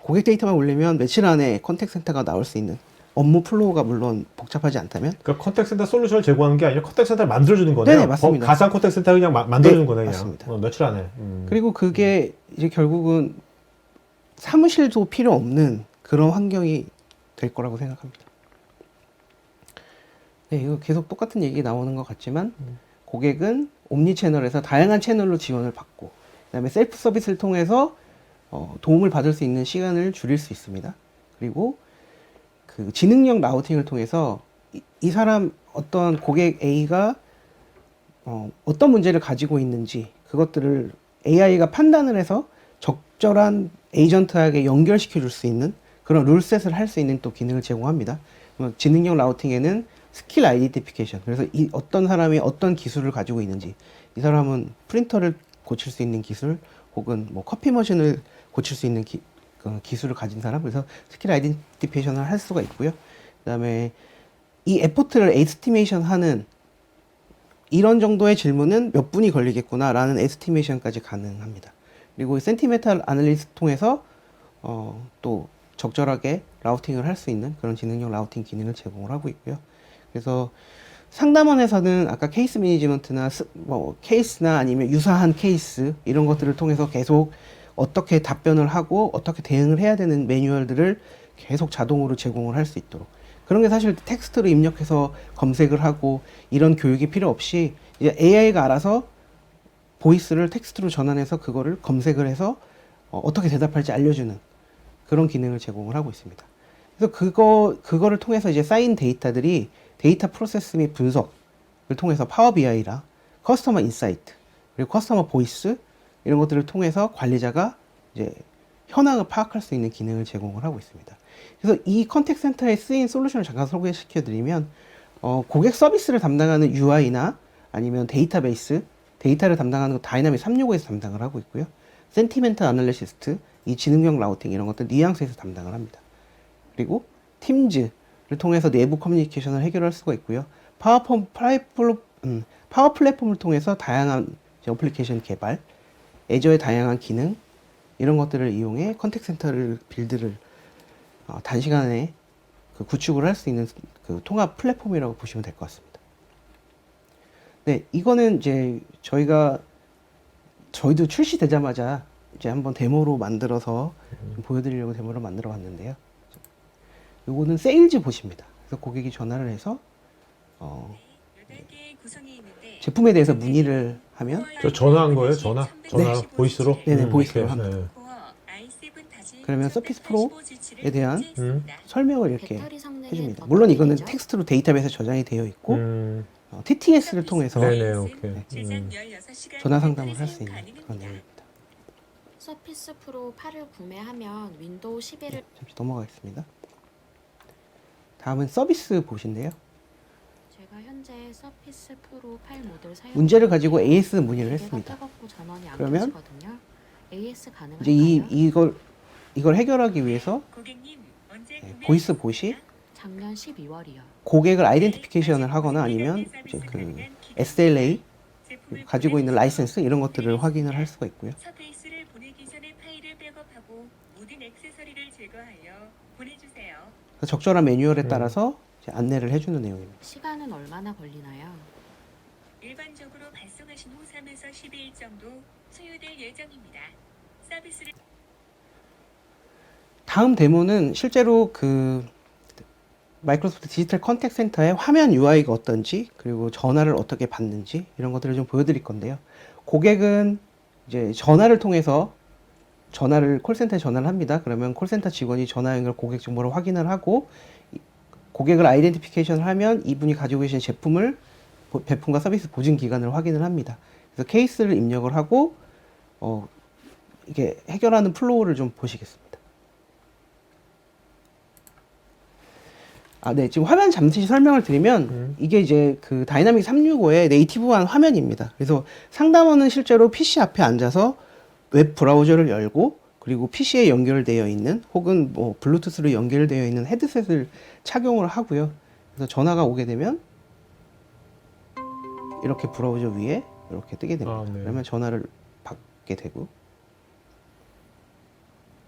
고객 데이터만 올리면 며칠 안에 컨택 센터가 나올 수 있는, 업무 플로우가 물론 복잡하지 않다면. 그러니까 컨택센터 솔루션을 제공하는 게 아니라 컨택센터를 만들어주는 거네요. 네네, 맞습니다. 가상 컨택센터 그냥 만들어주는 네, 거네, 그냥. 맞습니다. 며칠 안에. 그리고 그게 이제 결국은 사무실도 필요 없는 그런 환경이 될 거라고 생각합니다. 네, 이거 계속 똑같은 얘기 나오는 것 같지만, 고객은 옴니 채널에서 다양한 채널로 지원을 받고, 그다음에 셀프 서비스를 통해서 도움을 받을 수 있는 시간을 줄일 수 있습니다. 그리고 그 지능형 라우팅을 통해서 이 사람, 어떤 고객 A가 어떤 문제를 가지고 있는지 그것들을 AI가 판단을 해서 적절한 에이전트에게 연결시켜 줄 수 있는 그런 룰셋을 할 수 있는 또 기능을 제공합니다. 지능형 라우팅에는 스킬 아이덴티피케이션, 그래서 이 어떤 사람이 어떤 기술을 가지고 있는지, 이 사람은 프린터를 고칠 수 있는 기술 혹은 뭐 커피 머신을 고칠 수 있는 기술을 가진 사람, 그래서 스킬 아이덴티피케이션을 할 수가 있고요. 그다음에 이 에포트를 에스티메이션 하는 이런 정도의 질문은 몇 분이 걸리겠구나라는 에스티메이션까지 가능합니다. 그리고 센티멘탈 아날리스 통해서 또 적절하게 라우팅을 할 수 있는 그런 지능형 라우팅 기능을 제공을 하고 있고요. 그래서 상담원에서는 아까 케이스 매니지먼트나 뭐 케이스나 아니면 유사한 케이스 이런 것들을 통해서 계속 어떻게 답변을 하고 어떻게 대응을 해야 되는 매뉴얼들을 계속 자동으로 제공을 할 수 있도록, 그런 게 사실 텍스트로 입력해서 검색을 하고 이런 교육이 필요 없이 이제 AI가 알아서 보이스를 텍스트로 전환해서 그거를 검색을 해서 어떻게 대답할지 알려주는 그런 기능을 제공을 하고 있습니다. 그래서 그거를 통해서 이제 쌓인 데이터들이 데이터 프로세스 및 분석을 통해서 파워 BI랑 커스터머 인사이트 그리고 커스터머 보이스 이런 것들을 통해서 관리자가 이제 현황을 파악할 수 있는 기능을 제공을 하고 있습니다. 그래서 이 컨택 센터에 쓰인 솔루션을 잠깐 소개시켜 드리면 고객 서비스를 담당하는 UI나 아니면 데이터베이스, 데이터를 담당하는 거 다이나믹 365에서 담당을 하고 있고요. 센티멘트 아날리시스트, 이 지능형 라우팅 이런 것들 뉘앙스에서 담당을 합니다. 그리고 팀즈를 통해서 내부 커뮤니케이션을 해결할 수가 있고요. 파워 플랫폼을 통해서 다양한 어플리케이션 개발, 애저의 다양한 기능 이런 것들을 이용해 컨택 센터를 빌드를 단시간에 구축을 할 수 있는 그 통합 플랫폼이라고 보시면 될 것 같습니다. 네, 이거는 이제 저희도 출시되자마자 이제 한번 데모로 만들어서 좀 보여드리려고 데모로 만들어 봤는데요. 요거는 세일즈 보십니다. 그래서 고객이 전화를 해서 제품에 대해서 문의를 하면 저 전화한 거예요? 전화 보이스로? 네네, 보이스로 오케이. 합니다. 네. 그러면 서피스 프로에 대한 설명을 이렇게 해줍니다. 어떤 물론 이거는 일이죠? 텍스트로 데이터베이스에 저장이 되어 있고 음, TTS를 통해서 네네, 오케이. 전화 상담을 할 수 있는 그런 내용입니다. 서피스 프로 8을 구매하면 윈도우 11을 잠시 넘어가겠습니다. 다음은 서비스 보신데요. 제가 현재 서피스 프로 8 모델 사용 문제를 가지고 AS 문의를 했습니다. 뜨겁고 전원이 안 그러면 켜지거든요. AS 가능할까요? 이제 이걸 해결하기 위해서 보이스 봇이 작년 12월이요. 고객을 아이덴티피케이션을 하거나 아니면 이제 그 SLA 가지고 있는 라이센스 이런 것들을 확인을 할 수가 있고요. 서페이스를 보내기 전에 파일을 백업하고 모든 액세서리를 제거하여 보내주세요. 그래서 적절한 매뉴얼에 따라서 이제 안내를 해주는 내용입니다. 시간은 얼마나 걸리나요? 일반적으로 발송하신 후 3에서 12일 정도 소요될 예정입니다. 서비스를 다음 데모는 실제로 그 마이크로소프트 디지털 컨택 센터의 화면 UI가 어떤지 그리고 전화를 어떻게 받는지 이런 것들을 좀 보여드릴 건데요. 고객은 이제 전화를 통해서 콜센터에 전화를 합니다. 그러면 콜센터 직원이 전화 연결 고객 정보를 확인을 하고 고객을 아이덴티피케이션을 하면 이분이 가지고 계신 제품을 배품과 서비스 보증 기간을 확인을 합니다. 그래서 케이스를 입력을 하고 이게 해결하는 플로우를 좀 보시겠습니다. 네. 지금 화면 잠시 설명을 드리면 이게 이제 그 다이나믹 365의 네이티브한 화면입니다. 그래서 상담원은 실제로 PC 앞에 앉아서 웹 브라우저를 열고 그리고 PC에 연결되어 있는 혹은 뭐 블루투스로 연결되어 있는 헤드셋을 착용을 하고요. 그래서 전화가 오게 되면 이렇게 브라우저 위에 이렇게 뜨게 됩니다. 네. 그러면 전화를 받게 되고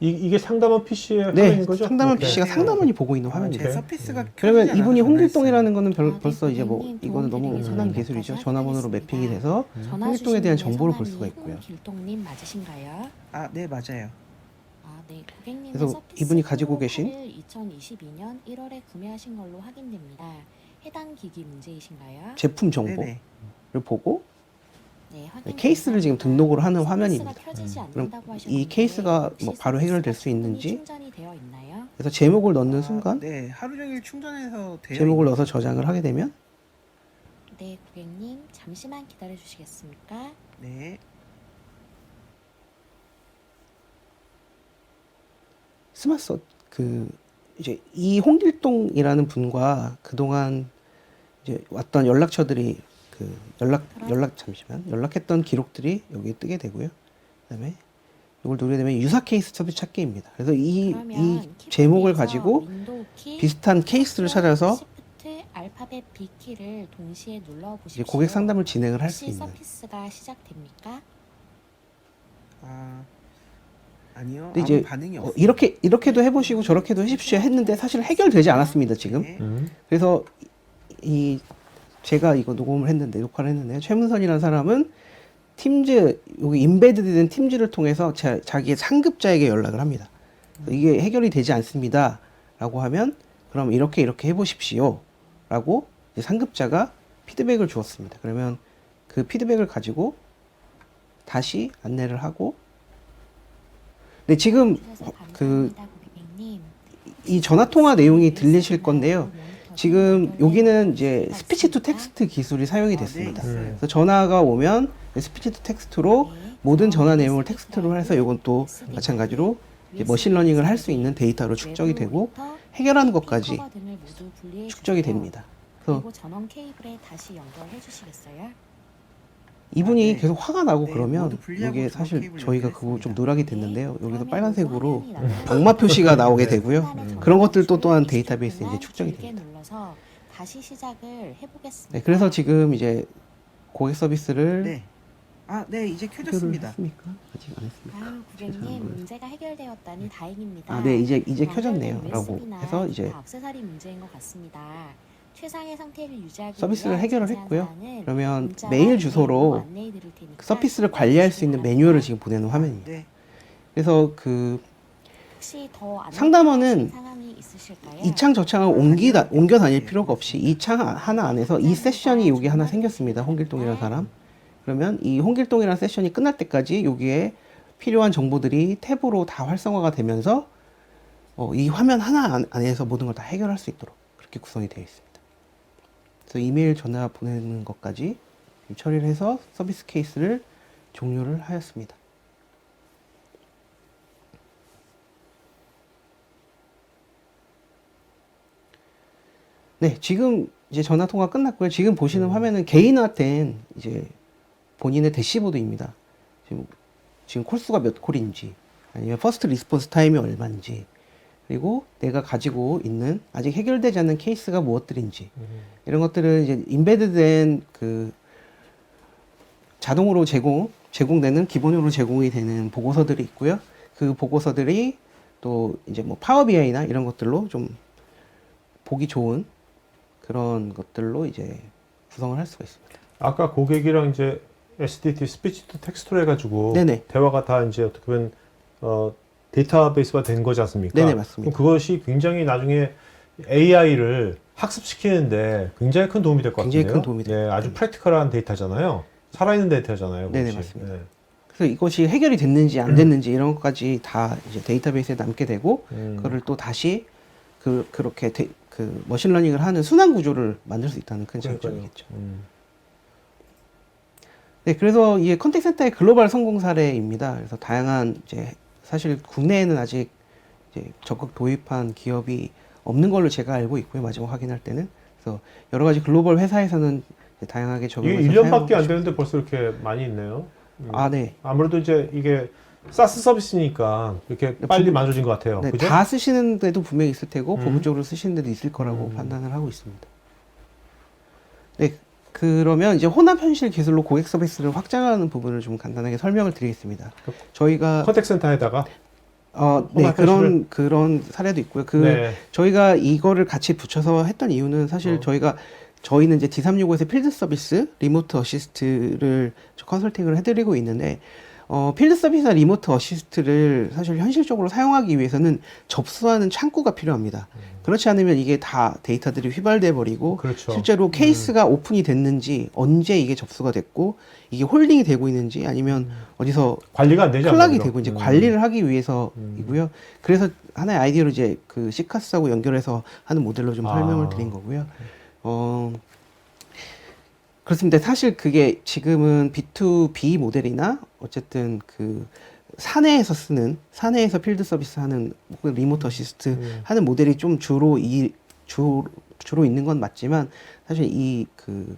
이게 상담원 PC의 네, 화면인 거죠? 상담원 오케이. PC가 상담원이 보고 있는 화면입니다. 오케이. 서피스가 그러면 이분이 홍길동이라는 거는 벌써 이제 뭐 고객님 이거는 너무 도움 흔한 드리기 기술이죠. 전에 전화번호로 연락드리겠습니다. 매핑이 돼서 전화 홍길동에 대한 주신 정보를 볼 성함이 수가 있고요. 홍길동님 맞으신가요? 네, 맞아요. 네, 고객님은 그래서 서피스 이분이 가지고 프로 계신 8을 2022년 1월에 구매하신 걸로 확인됩니다. 해당 기기 문제이신가요? 제품 정보를 보고 네, 확인 케이스를 지금 감사합니다. 등록을 하는 서비스가 화면입니다. 켜지지 그럼 않는다고 이 하셨는데 케이스가 뭐 혹시 바로 해결될 수 서비스가 있는지 충전이 되어 있나요? 그래서 제목을 넣는 순간 네, 하루 종일 충전해서 돼요. 제목을 넣어서 저장을 하게 되면 네, 고객님 잠시만 기다려 주시겠습니까? 네. 그 이제 이 홍길동이라는 분과 그동안 이제 왔던 연락처들이 그 연락했던 기록들이 여기에 뜨게 되고요. 그다음에 이걸 누르게 되면 유사 케이스 서비스 찾기입니다. 그래서 이 제목을 가지고 비슷한 케이스를 찾아서 Shift 알파벳 B 키를 동시에 눌러 이제 보십시오. 고객 상담을 진행을 할 수 혹시 있는. 서비스가 시작됩니까? 아니요. 근데 아무 이제 반응이 없어요. 이렇게도 해보시고 저렇게도 해십시오 했는데 사실 해결되지 않았습니다 지금. 네. 그래서 제가 이거 녹화를 했는데 최문선이라는 사람은 팀즈 여기 임베드된 팀즈를 통해서 자기의 상급자에게 연락을 합니다. 그래서 이게 해결이 되지 않습니다라고 하면 그럼 이렇게 해보십시오라고 이제 상급자가 피드백을 주었습니다. 그러면 그 피드백을 가지고 다시 안내를 하고. 근데 지금 주셔서 그 감사합니다, 고객님. 이 전화 통화 내용이 들리실 건데요. 지금 여기는 이제 스피치 투 텍스트 기술이 사용이 됐습니다. 네. 그래서 전화가 오면 스피치 투 텍스트로 모든 전화 내용을 텍스트로 해서 이건 또 마찬가지로 이제 머신러닝을 할 수 있는 데이터로 축적이 되고 해결하는 것까지 축적이 됩니다. 그래서 그리고 전원 케이블에 다시 연결해 주시겠어요? 이분이 네. 계속 화가 나고 네, 그러면 모두 분리하고 이게 전원 사실 케이블 저희가 그거 연결했습니다. 좀 누락이 됐는데요. 여기서 그러면 빨간색으로 요거 화면이 악마 표시가 나오게 되고요. 화면의 그런 것들도 전원 또한 줄을 데이터베이스에 이제 동안 축적이 길게 됩니다. 눌러서 다시 시작을 해보겠습니다. 네, 그래서 지금 이제 고객 서비스를 네. 네, 이제 해결을 켜졌습니다. 했습니까? 아직 안 했습니까? 아유, 고객님 문제가 해결되었다니 다행입니다. 아, 네, 이제 연결된 켜졌네요라고 USB나 해서 이제 기타 액세서리 문제인 것 같습니다. 최상의 상태를 유지하기 서비스를 위해 해결을 자세한 했고요. 사항은 그러면 문자와 메일 이메일로 주소로 안내해 드릴 테니까 그 서비스를 관리할 수 있는 참고해 매뉴얼을 주시기 지금 보내는 화면입니다. 네. 그래서 그 혹시 더 안내 상담원은 상황이 있으실까요? 이 창 저 창을 옮겨 다닐 필요가 없이 이 창 하나 안에서 이 세션이 여기 하나 생겼습니다. 홍길동이라는 사람. 그러면 이 홍길동이라는 세션이 끝날 때까지 여기에 필요한 정보들이 탭으로 다 활성화가 되면서 이 화면 하나 안에서 모든 걸 다 해결할 수 있도록 그렇게 구성이 되어 있습니다. 그래서 이메일 전화 보내는 것까지 처리를 해서 서비스 케이스를 종료를 하였습니다. 네, 지금 이제 전화 통화 끝났고요. 지금 보시는 화면은 개인화된 이제 본인의 대시보드입니다. 지금 콜수가 몇 콜인지, 아니면 퍼스트 리스폰스 타임이 얼마인지, 그리고 내가 가지고 있는 아직 해결되지 않는 케이스가 무엇들인지, 이런 것들은 이제 임베드된 그 자동으로 제공되는 기본으로 제공이 되는 보고서들이 있고요. 그 보고서들이 또 이제 뭐 파워 BI나 이런 것들로 좀 보기 좋은 그런 것들로 이제 구성을 할 수가 있습니다. 아까 고객이랑 이제 SDT 스피치 투 텍스트로 해가지고 네네. 대화가 다 이제 어떻게 보면 데이터베이스가 된 거지 않습니까? 네네, 맞습니다. 그럼 그것이 굉장히 나중에 AI를 학습시키는데 굉장히 큰 도움이 될 것 같은데요. 굉장히 큰 도움이 네, 됩니다. 아주 프랙티컬한 데이터잖아요. 살아있는 데이터잖아요. 네네, 그것이. 맞습니다. 네. 그래서 이것이 해결이 됐는지 안 됐는지 이런 것까지 다 이제 데이터베이스에 남게 되고 그거를 또 다시 그렇게 그 머신러닝을 하는 순환 구조를 만들 수 있다는 큰 장점이겠죠. 네, 그래서 이게 컨택센터의 글로벌 성공 사례입니다. 그래서 다양한 이제 사실 국내에는 아직 이제 적극 도입한 기업이 없는 걸로 제가 알고 있고요. 마지막 확인할 때는. 그래서 여러 가지 글로벌 회사에서는 이제 다양하게 이게 적용해서 1년밖에 안 사용하고 되는데 벌써 이렇게 많이 있네요. 아, 네. 아무래도 이제 이게 사스 서비스니까 이렇게 빨리 만들어진 것 같아요. 네, 그죠? 다 쓰시는 데도 분명히 있을 테고 음. 부분적으로 쓰시는 데도 있을 거라고 판단을 하고 있습니다. 네, 그러면 이제 혼합 현실 기술로 고객 서비스를 확장하는 부분을 좀 간단하게 설명을 드리겠습니다. 저희가 컨택센터에다가 네, 혼합 현실을? 그런 사례도 있고요. 네. 저희가 이거를 같이 붙여서 했던 이유는 사실 저희는 이제 D365에서 필드 서비스, 리모트 어시스트를 컨설팅을 해드리고 있는데, 필드 서비스나 리모트 어시스트를 사실 현실적으로 사용하기 위해서는 접수하는 창구가 필요합니다. 그렇지 않으면 이게 다 데이터들이 휘발돼 버리고, 그렇죠. 실제로 케이스가 오픈이 됐는지, 언제 이게 접수가 됐고, 이게 홀딩이 되고 있는지, 아니면 어디서 관리가 안 되지 클락이 않나요? 되고 이제 관리를 하기 위해서이고요. 그래서 하나의 아이디어로 이제 그 시카스하고 연결해서 하는 모델로 좀 설명을 드린 거고요. 그렇습니다. 사실 그게 지금은 B2B 모델이나 어쨌든 그 사내에서 필드 서비스 하는 혹은 리모트 어시스트 하는 모델이 좀 주로 있는 건 맞지만 사실 이 그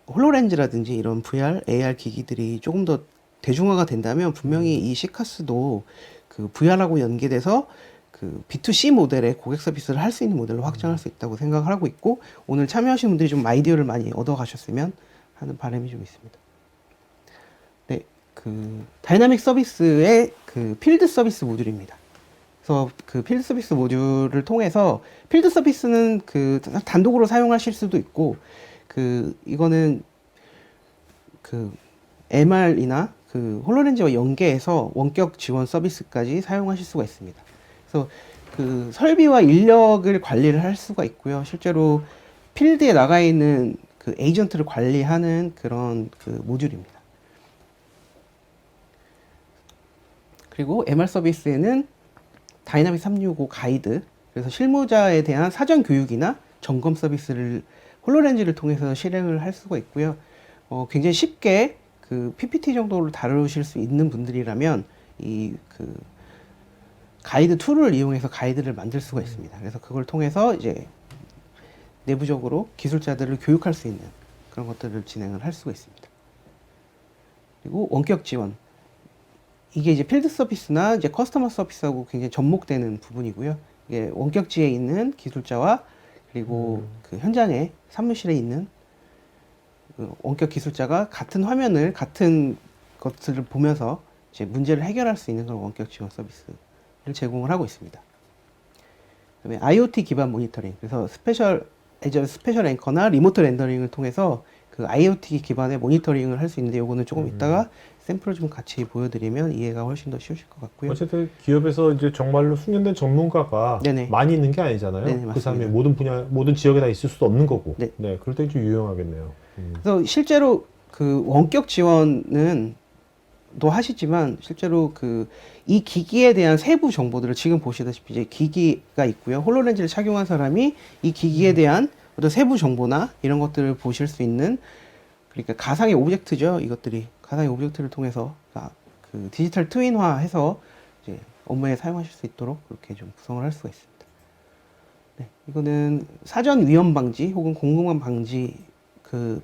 홀로렌즈라든지 이런 VR, AR 기기들이 조금 더 대중화가 된다면 분명히 이 시카스도 그 VR하고 연계돼서 그 B2C 모델의 고객 서비스를 할 수 있는 모델로 확장할 수 있다고 생각을 하고 있고, 오늘 참여하신 분들이 좀 아이디어를 많이 얻어 가셨으면 하는 바람이 좀 있습니다. 네, 그 다이나믹 서비스의 그 필드 서비스 모듈입니다. 그래서 그 필드 서비스 모듈을 통해서 필드 서비스는 그 단독으로 사용하실 수도 있고, 그 이거는 그 MR이나 그 홀로렌즈와 연계해서 원격 지원 서비스까지 사용하실 수가 있습니다. 그래서 그 설비와 인력을 관리를 할 수가 있고요. 실제로 필드에 나가 있는 그 에이전트를 관리하는 그런 그 모듈입니다. 그리고 MR 서비스에는 다이나믹 365 가이드, 그래서 실무자에 대한 사전 교육이나 점검 서비스를 홀로렌즈를 통해서 실행을 할 수가 있고요. 굉장히 쉽게 그 PPT 정도를 다루실 수 있는 분들이라면 이 그 가이드 툴을 이용해서 가이드를 만들 수가 있습니다. 그래서 그걸 통해서 이제 내부적으로 기술자들을 교육할 수 있는 그런 것들을 진행을 할 수가 있습니다. 그리고 원격 지원. 이게 이제 필드 서비스나 이제 커스터머 서비스하고 굉장히 접목되는 부분이고요. 이게 원격지에 있는 기술자와 그리고 그 현장에 사무실에 있는 그 원격 기술자가 같은 화면을 같은 것들을 보면서 이제 문제를 해결할 수 있는 그런 원격 지원 서비스를 제공을 하고 있습니다. 그다음에 IoT 기반 모니터링. 그래서 스페셜 앵커나 리모트 렌더링을 통해서 그 IoT 기반의 모니터링을 할 수 있는데, 요거는 조금 이따가 샘플을 좀 같이 보여드리면 이해가 훨씬 더 쉬우실 것 같고요. 어쨌든 기업에서 이제 정말로 숙련된 전문가가 네네. 많이 있는 게 아니잖아요. 네네, 그 사람이 맞습니다. 모든 분야, 모든 지역에 다 있을 수도 없는 거고. 네. 네, 그럴 때 좀 유용하겠네요. 그래서 실제로 그 원격 지원은 또 하시지만 실제로 그 이 기기에 대한 세부 정보들을 지금 보시다시피 이제 기기가 있고요. 홀로렌즈를 착용한 사람이 이 기기에 대한 어떤 세부 정보나 이런 것들을 보실 수 있는, 그러니까 가상의 오브젝트죠. 이것들이 가상의 오브젝트를 통해서 그 디지털 트윈화해서 이제 업무에 사용하실 수 있도록 그렇게 좀 구성을 할 수가 있습니다. 네, 이거는 사전 위험 방지 혹은 공공한 방지 그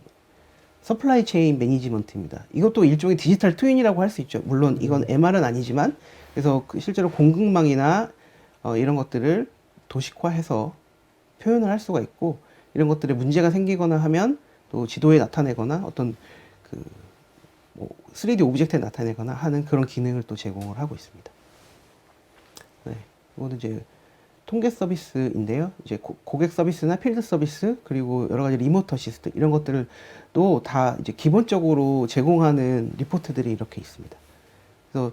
서플라이 체인 매니지먼트입니다. 이것도 일종의 디지털 트윈이라고 할 수 있죠. 물론 이건 MR은 아니지만, 그래서 그 실제로 공급망이나 이런 것들을 도식화해서 표현을 할 수가 있고, 이런 것들에 문제가 생기거나 하면 또 지도에 나타내거나 어떤 그 뭐 3D 오브젝트에 나타내거나 하는 그런 기능을 또 제공을 하고 있습니다. 네, 이거는 이제 통계 서비스인데요. 이제 고객 서비스나 필드 서비스, 그리고 여러 가지 리모트 어시스트 이런 것들도 다 이제 기본적으로 제공하는 리포트들이 이렇게 있습니다. 그래서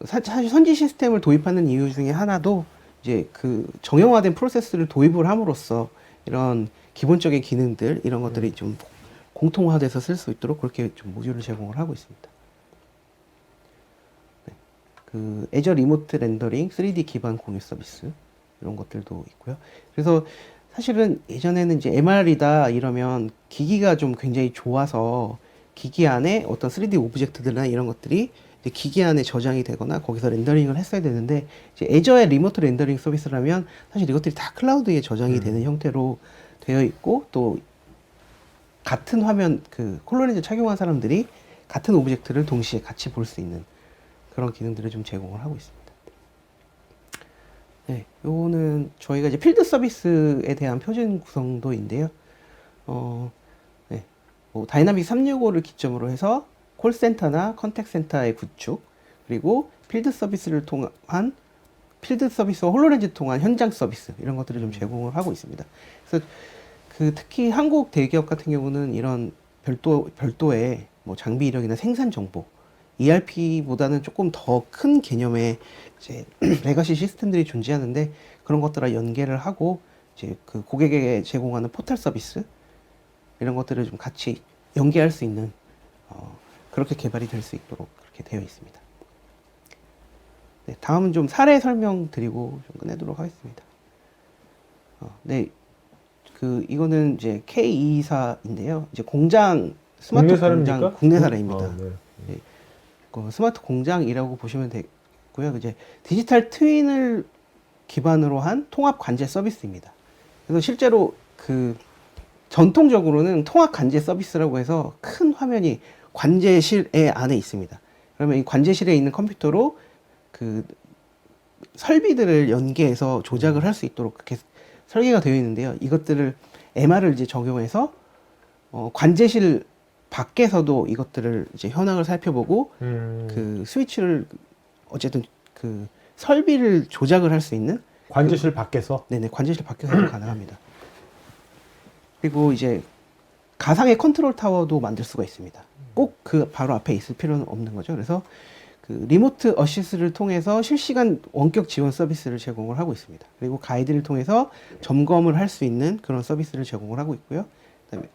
사실 선지 시스템을 도입하는 이유 중에 하나도 이제 그 정형화된 프로세스를 도입을 함으로써 이런 기본적인 기능들 이런 것들이 좀 공통화돼서 쓸 수 있도록 그렇게 좀 모듈을 제공을 하고 있습니다. 네. 그 애저 리모트 렌더링 3D 기반 공유 서비스 이런 것들도 있고요. 그래서 사실은 예전에는 이제 MR이다 이러면 기기가 좀 굉장히 좋아서 기기 안에 어떤 3D 오브젝트들이나 이런 것들이 이제 기기 안에 저장이 되거나 거기서 렌더링을 했어야 되는데, 이제 애저의 리모트 렌더링 서비스라면 사실 이것들이 다 클라우드에 저장이 되는 형태로 되어 있고, 또 같은 화면 그 홀로렌즈 착용한 사람들이 같은 오브젝트를 동시에 같이 볼 수 있는 그런 기능들을 좀 제공을 하고 있습니다. 네, 요거는 저희가 이제 필드 서비스에 대한 표준 구성도인데요. 네, 뭐 다이나믹 365를 기점으로 해서 콜센터나 컨택센터의 구축, 그리고 필드 서비스와 홀로렌즈 통한 현장 서비스 이런 것들을 좀 제공을 하고 있습니다. 그래서 그 특히 한국 대기업 같은 경우는 이런 별도의 뭐 장비 이력이나 생산 정보, ERP보다는 조금 더 큰 개념의 이제 레거시 시스템들이 존재하는데, 그런 것들과 연계를 하고 이제 그 고객에게 제공하는 포털 서비스 이런 것들을 좀 같이 연계할 수 있는 그렇게 개발이 될 수 있도록 그렇게 되어 있습니다. 네, 다음은 좀 사례 설명드리고 좀 끝내도록 하겠습니다. 네, 그 이거는 이제 K224인데요. 이제 공장 스마트 국내 공장 사례입니까? 국내 사례입니다. 아, 네. 네. 스마트 공장이라고 보시면 되고요. 이제 디지털 트윈을 기반으로 한 통합 관제 서비스입니다. 그래서 실제로 그 전통적으로는 통합 관제 서비스라고 해서 큰 화면이 관제실에 안에 있습니다. 그러면 이 관제실에 있는 컴퓨터로 그 설비들을 연계해서 조작을 할 수 있도록 그렇게 설계가 되어 있는데요. 이것들을 MR을 이제 적용해서 관제실 밖에서도 이것들을 이제 현황을 살펴보고 그 스위치를 어쨌든 그 설비를 조작을 할 수 있는 관제실 밖에서. 네네 관제실 밖에서도 가능합니다. 그리고 이제 가상의 컨트롤 타워도 만들 수가 있습니다. 꼭 그 바로 앞에 있을 필요는 없는 거죠. 그래서 그 리모트 어시스를 통해서 실시간 원격 지원 서비스를 제공을 하고 있습니다. 그리고 가이드를 통해서 점검을 할 수 있는 그런 서비스를 제공을 하고 있고요. 그다음에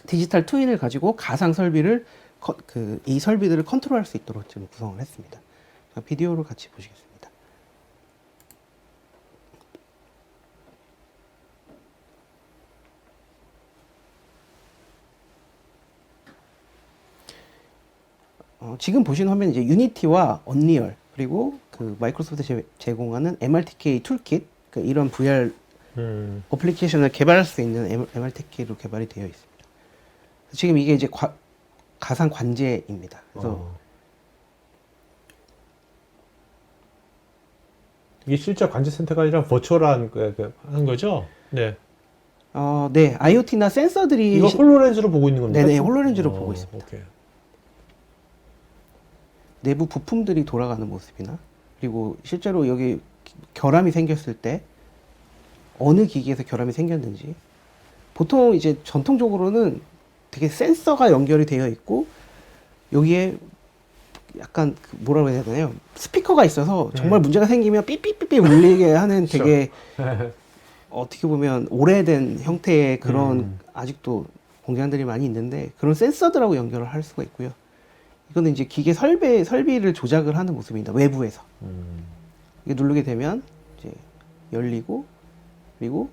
디지털 트윈을 가지고 가상 설비를 이 설비들을 컨트롤할 수 있도록 지금 구성을 했습니다. 자, 비디오로 같이 보시겠습니다. 지금 보시는 화면은 이제 유니티와 언리얼 그리고 그 마이크로소프트 제공하는 MRTK 툴킷 이런 VR 어플리케이션을 개발할 수 있는 MRTK로 개발이 되어 있습니다. 지금 이게 이제 가상 관제입니다. 그래서 이게 실제 관제 센터가 아니라 버추얼한 하는 거죠? 네. 네 IoT나 센서들이 이거 홀로렌즈로 보고 있는 겁니까? 네네 홀로렌즈로 보고 있습니다. 오케이. 내부 부품들이 돌아가는 모습이나 그리고 실제로 여기 결함이 생겼을 때 어느 기기에서 결함이 생겼는지 보통 이제 전통적으로는 되게 센서가 연결이 되어 있고 여기에 약간 뭐라고 해야 되나요? 스피커가 있어서 정말 문제가 생기면 삐삐삐삐 울리게 하는 되게 어떻게 보면 오래된 형태의 그런 아직도 공장들이 많이 있는데 그런 센서들하고 연결을 할 수가 있고요. 이거는 이제 기계 설비를 조작을 하는 모습입니다. 외부에서. 이게 누르게 되면 이제 열리고 그리고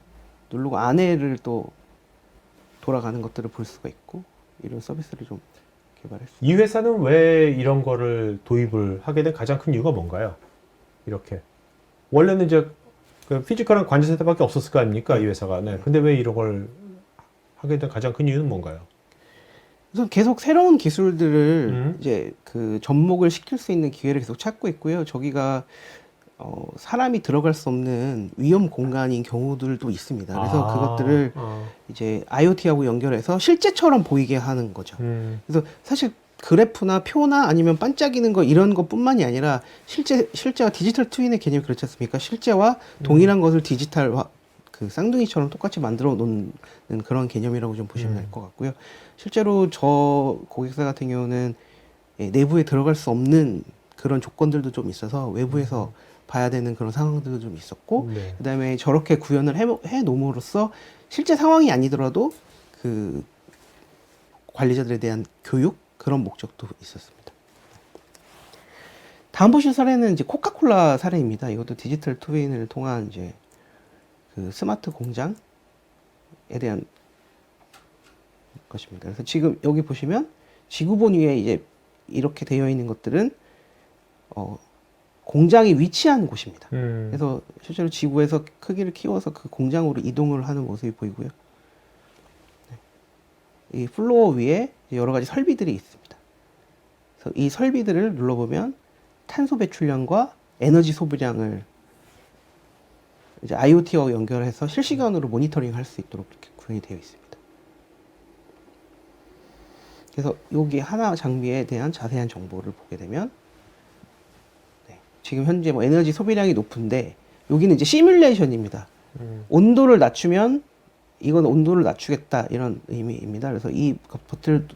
누르고 안에를 또 돌아가는 것들을 볼 수가 있고 이런 서비스를 좀 개발했습니다. 이 회사는 왜 이런 거를 도입을 하게 된 가장 큰 이유가 뭔가요? 이렇게 원래는 이제 그 피지컬한 관제 센터밖에 없었을 거 아닙니까? 이 회사가. 네. 근데 왜 이런 걸 하게 된 가장 큰 이유는 뭔가요? 그래서 계속 새로운 기술들을 이제 그 접목을 시킬 수 있는 기회를 계속 찾고 있고요. 저기가 사람이 들어갈 수 없는 위험 공간인 경우들도 있습니다. 그래서 그것들을 이제 IoT하고 연결해서 실제처럼 보이게 하는 거죠. 그래서 사실 그래프나 표나 아니면 반짝이는 거 이런 것뿐만이 아니라 실제와 디지털 트윈의 개념이 그렇지 않습니까? 실제와 동일한 것을 디지털화 그 쌍둥이처럼 똑같이 만들어 놓는 그런 개념이라고 좀 보시면 될 것 같고요. 실제로 저 고객사 같은 경우는 내부에 들어갈 수 없는 그런 조건들도 좀 있어서 외부에서 봐야 되는 그런 상황들도 좀 있었고, 네. 그다음에 저렇게 구현을 해 놓음으로써 실제 상황이 아니더라도 그 관리자들에 대한 교육 그런 목적도 있었습니다. 다음 보실 사례는 이제 코카콜라 사례입니다. 이것도 디지털 트윈을 통한 이제 그 스마트 공장에 대한 것입니다. 그래서 지금 여기 보시면 지구본 위에 이제 이렇게 되어 있는 것들은 공장이 위치한 곳입니다. 그래서 실제로 지구에서 크기를 키워서 그 공장으로 이동을 하는 모습이 보이고요. 네. 이 플로어 위에 여러 가지 설비들이 있습니다. 그래서 이 설비들을 눌러보면 탄소 배출량과 에너지 소비량을 이제 IoT와 연결해서 실시간으로 모니터링 할 수 있도록 이렇게 구현이 되어 있습니다. 그래서 여기 하나 장비에 대한 자세한 정보를 보게 되면 네, 지금 현재 뭐 에너지 소비량이 높은데 여기는 이제 시뮬레이션입니다. 온도를 낮추면 이건 온도를 낮추겠다 이런 의미입니다. 그래서 이 버튼을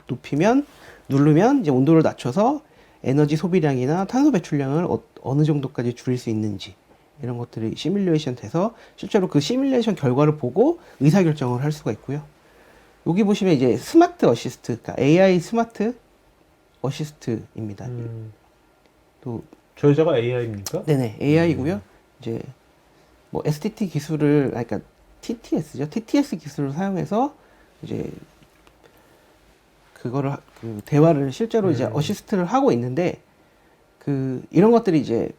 누르면 이제 온도를 낮춰서 에너지 소비량이나 탄소 배출량을 어느 정도까지 줄일 수 있는지 이런 것들이 시뮬레이션 돼서 실제로 그 시뮬레이션 결과를 보고 의사결정을 할 수가 있고요. 여기 보시면 이제 스마트 어시스트, 그러니까 AI 스마트 어시스트입니다. 또 저 여자가 AI입니까? 네네 AI고요. 이제 뭐 STT 기술을 TTS죠. TTS 기술을 사용해서 이제 그거를 그 대화를 실제로 이제 어시스트를 하고 있는데 그 이런 것들이 이제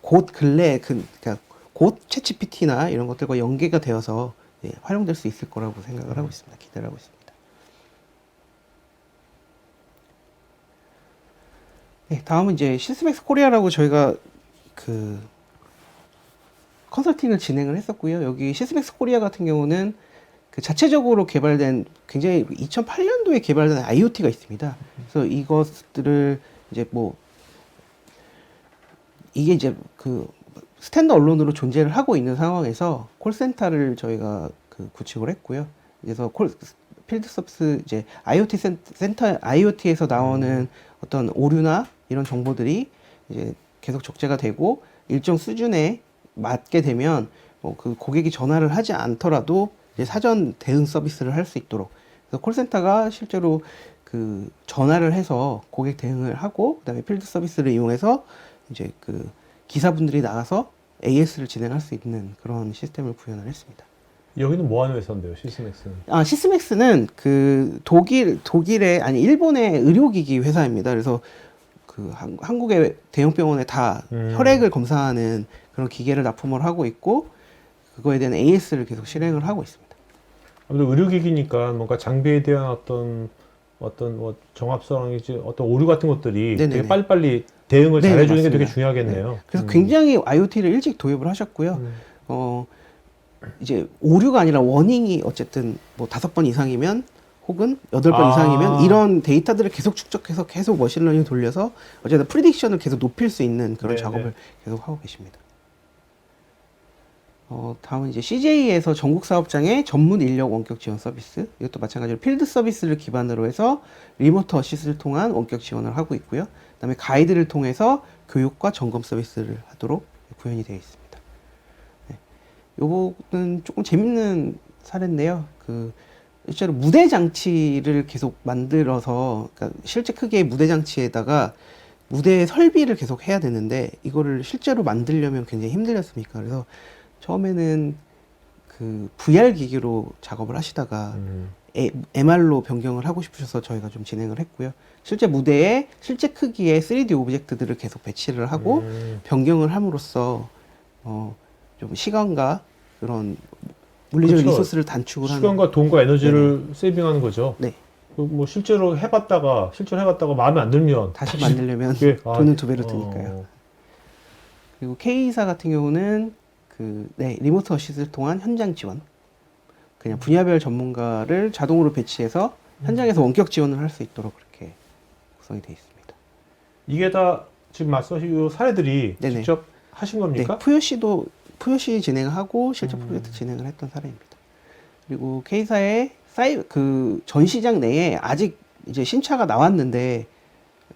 곧 근래 그러니까 곧 챗GPT나 이런 것들과 연계가 되어서 예, 활용될 수 있을 거라고 생각을 하고 있습니다. 기대를 하고 있습니다. 네, 다음은 이제 시스맥스 코리아라고 저희가 그 컨설팅을 진행을 했었고요. 여기 시스맥스 코리아 같은 경우는 그 자체적으로 개발된 굉장히 2008년도에 개발된 IoT가 있습니다. 그래서 이것들을 이제 뭐 이게 이제 그 스탠드 언론으로 존재를 하고 있는 상황에서 콜센터를 저희가 그 구축을 했고요. 그래서 필드 서비스 이제 IoT 센터 IoT에서 나오는 어떤 오류나 이런 정보들이 이제 계속 적재가 되고 일정 수준에 맞게 되면 그 고객이 전화를 하지 않더라도 이제 사전 대응 서비스를 할 수 있도록. 그래서 콜센터가 실제로 그 전화를 해서 고객 대응을 하고 그다음에 필드 서비스를 이용해서 이제 그 기사분들이 나가서 AS를 진행할 수 있는 그런 시스템을 구현을 했습니다. 여기는 뭐 하는 회사인데요, 시스맥스는? 아, 시스맥스는 그 독일의 아니 일본의 의료기기 회사입니다. 그래서 그 한국의 대형 병원에 다 혈액을 검사하는 그런 기계를 납품을 하고 있고 그거에 대한 AS를 계속 실행을 하고 있습니다. 아무래도 의료기기니까 뭔가 장비에 대한 어떤 뭐 정합성이지 어떤 오류 같은 것들이 네네네. 되게 빨리빨리 대응을 네, 잘해주는 게 되게 맞습니다. 중요하겠네요. 네. 그래서 굉장히 IoT를 일찍 도입을 하셨고요. 이제 오류가 아니라 워닝이 어쨌든 뭐 5번 이상이면 혹은 8번 이상이면 이런 데이터들을 계속 축적해서 계속 머신러닝 돌려서 어쨌든 프리딕션을 계속 높일 수 있는 그런 네네. 작업을 계속 하고 계십니다. 다음은 이제 CJ에서 전국 사업장의 전문 인력 원격 지원 서비스. 이것도 마찬가지로 필드 서비스를 기반으로 해서 리모트 어시스를 통한 원격 지원을 하고 있고요. 그다음에 가이드를 통해서 교육과 점검 서비스를 하도록 구현이 되어 있습니다. 네. 요거는 조금 재밌는 사례인데요. 그 실제로 무대 장치를 계속 만들어서 그러니까 실제 크기의 무대 장치에다가 무대 설비를 계속 해야 되는데 이거를 실제로 만들려면 굉장히 힘들었으니까 그래서 처음에는 그 VR 기기로 작업을 하시다가 MR로 변경을 하고 싶으셔서 저희가 좀 진행을 했고요. 실제 무대에 실제 크기의 3D 오브젝트들을 계속 배치를 하고 변경을 함으로써 좀 시간과 그런 물리적인 그렇죠. 리소스를 단축을 하는 시간과 돈과 에너지를 세이빙하는 거죠. 네. 뭐 실제로 해봤다가 마음에 안 들면 다시 만들려면 그게, 돈은 2배로 드니까요. 그리고 K사 같은 경우는 리모트 어시스를 통한 현장 지원. 그냥 분야별 전문가를 자동으로 배치해서 현장에서 원격 지원을 할 수 있도록 그렇게 구성이 되어 있습니다. 이게 다 지금 말씀하신 이 사례들이 네네. 직접 하신 겁니까? 네, 푸요시 진행을 하고 실제 프로젝트 진행을 했던 사례입니다. 그리고 K사의 그 전시장 내에 아직 이제 신차가 나왔는데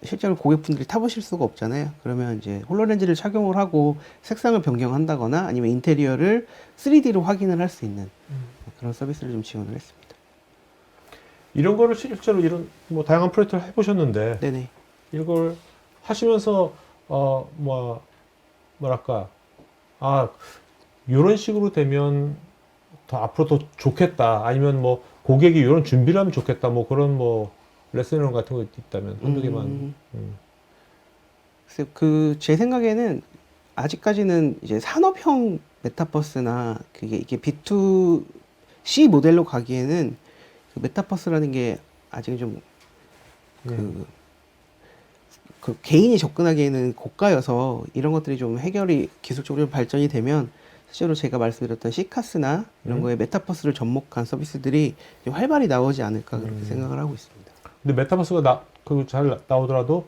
실제로 고객분들이 타보실 수가 없잖아요. 그러면 이제 홀로렌즈를 착용을 하고 색상을 변경한다거나 아니면 인테리어를 3D로 확인을 할 수 있는 그런 서비스를 좀 지원을 했습니다. 이런 거를 실제로 이런 뭐 다양한 프로젝트를 해보셨는데 네네. 이걸 하시면서 뭐랄까 이런 식으로 되면 더 앞으로 더 좋겠다 아니면 뭐 고객이 이런 준비를 하면 좋겠다 뭐 그런 뭐 레슨 같은 거 있다면 한두 개만. 글쎄요, 제 생각에는 아직까지는 이제 산업형 메타버스나 이게 B2C 모델로 가기에는 그 메타버스라는 게 아직은 좀 그 개인이 접근하기에는 고가여서 이런 것들이 좀 해결이 기술적으로 좀 발전이 되면 실제로 제가 말씀드렸던 시카스나 이런 거에 메타버스를 접목한 서비스들이 좀 활발히 나오지 않을까 그렇게 생각을 하고 있습니다. 근데 메타버스가 잘 나오더라도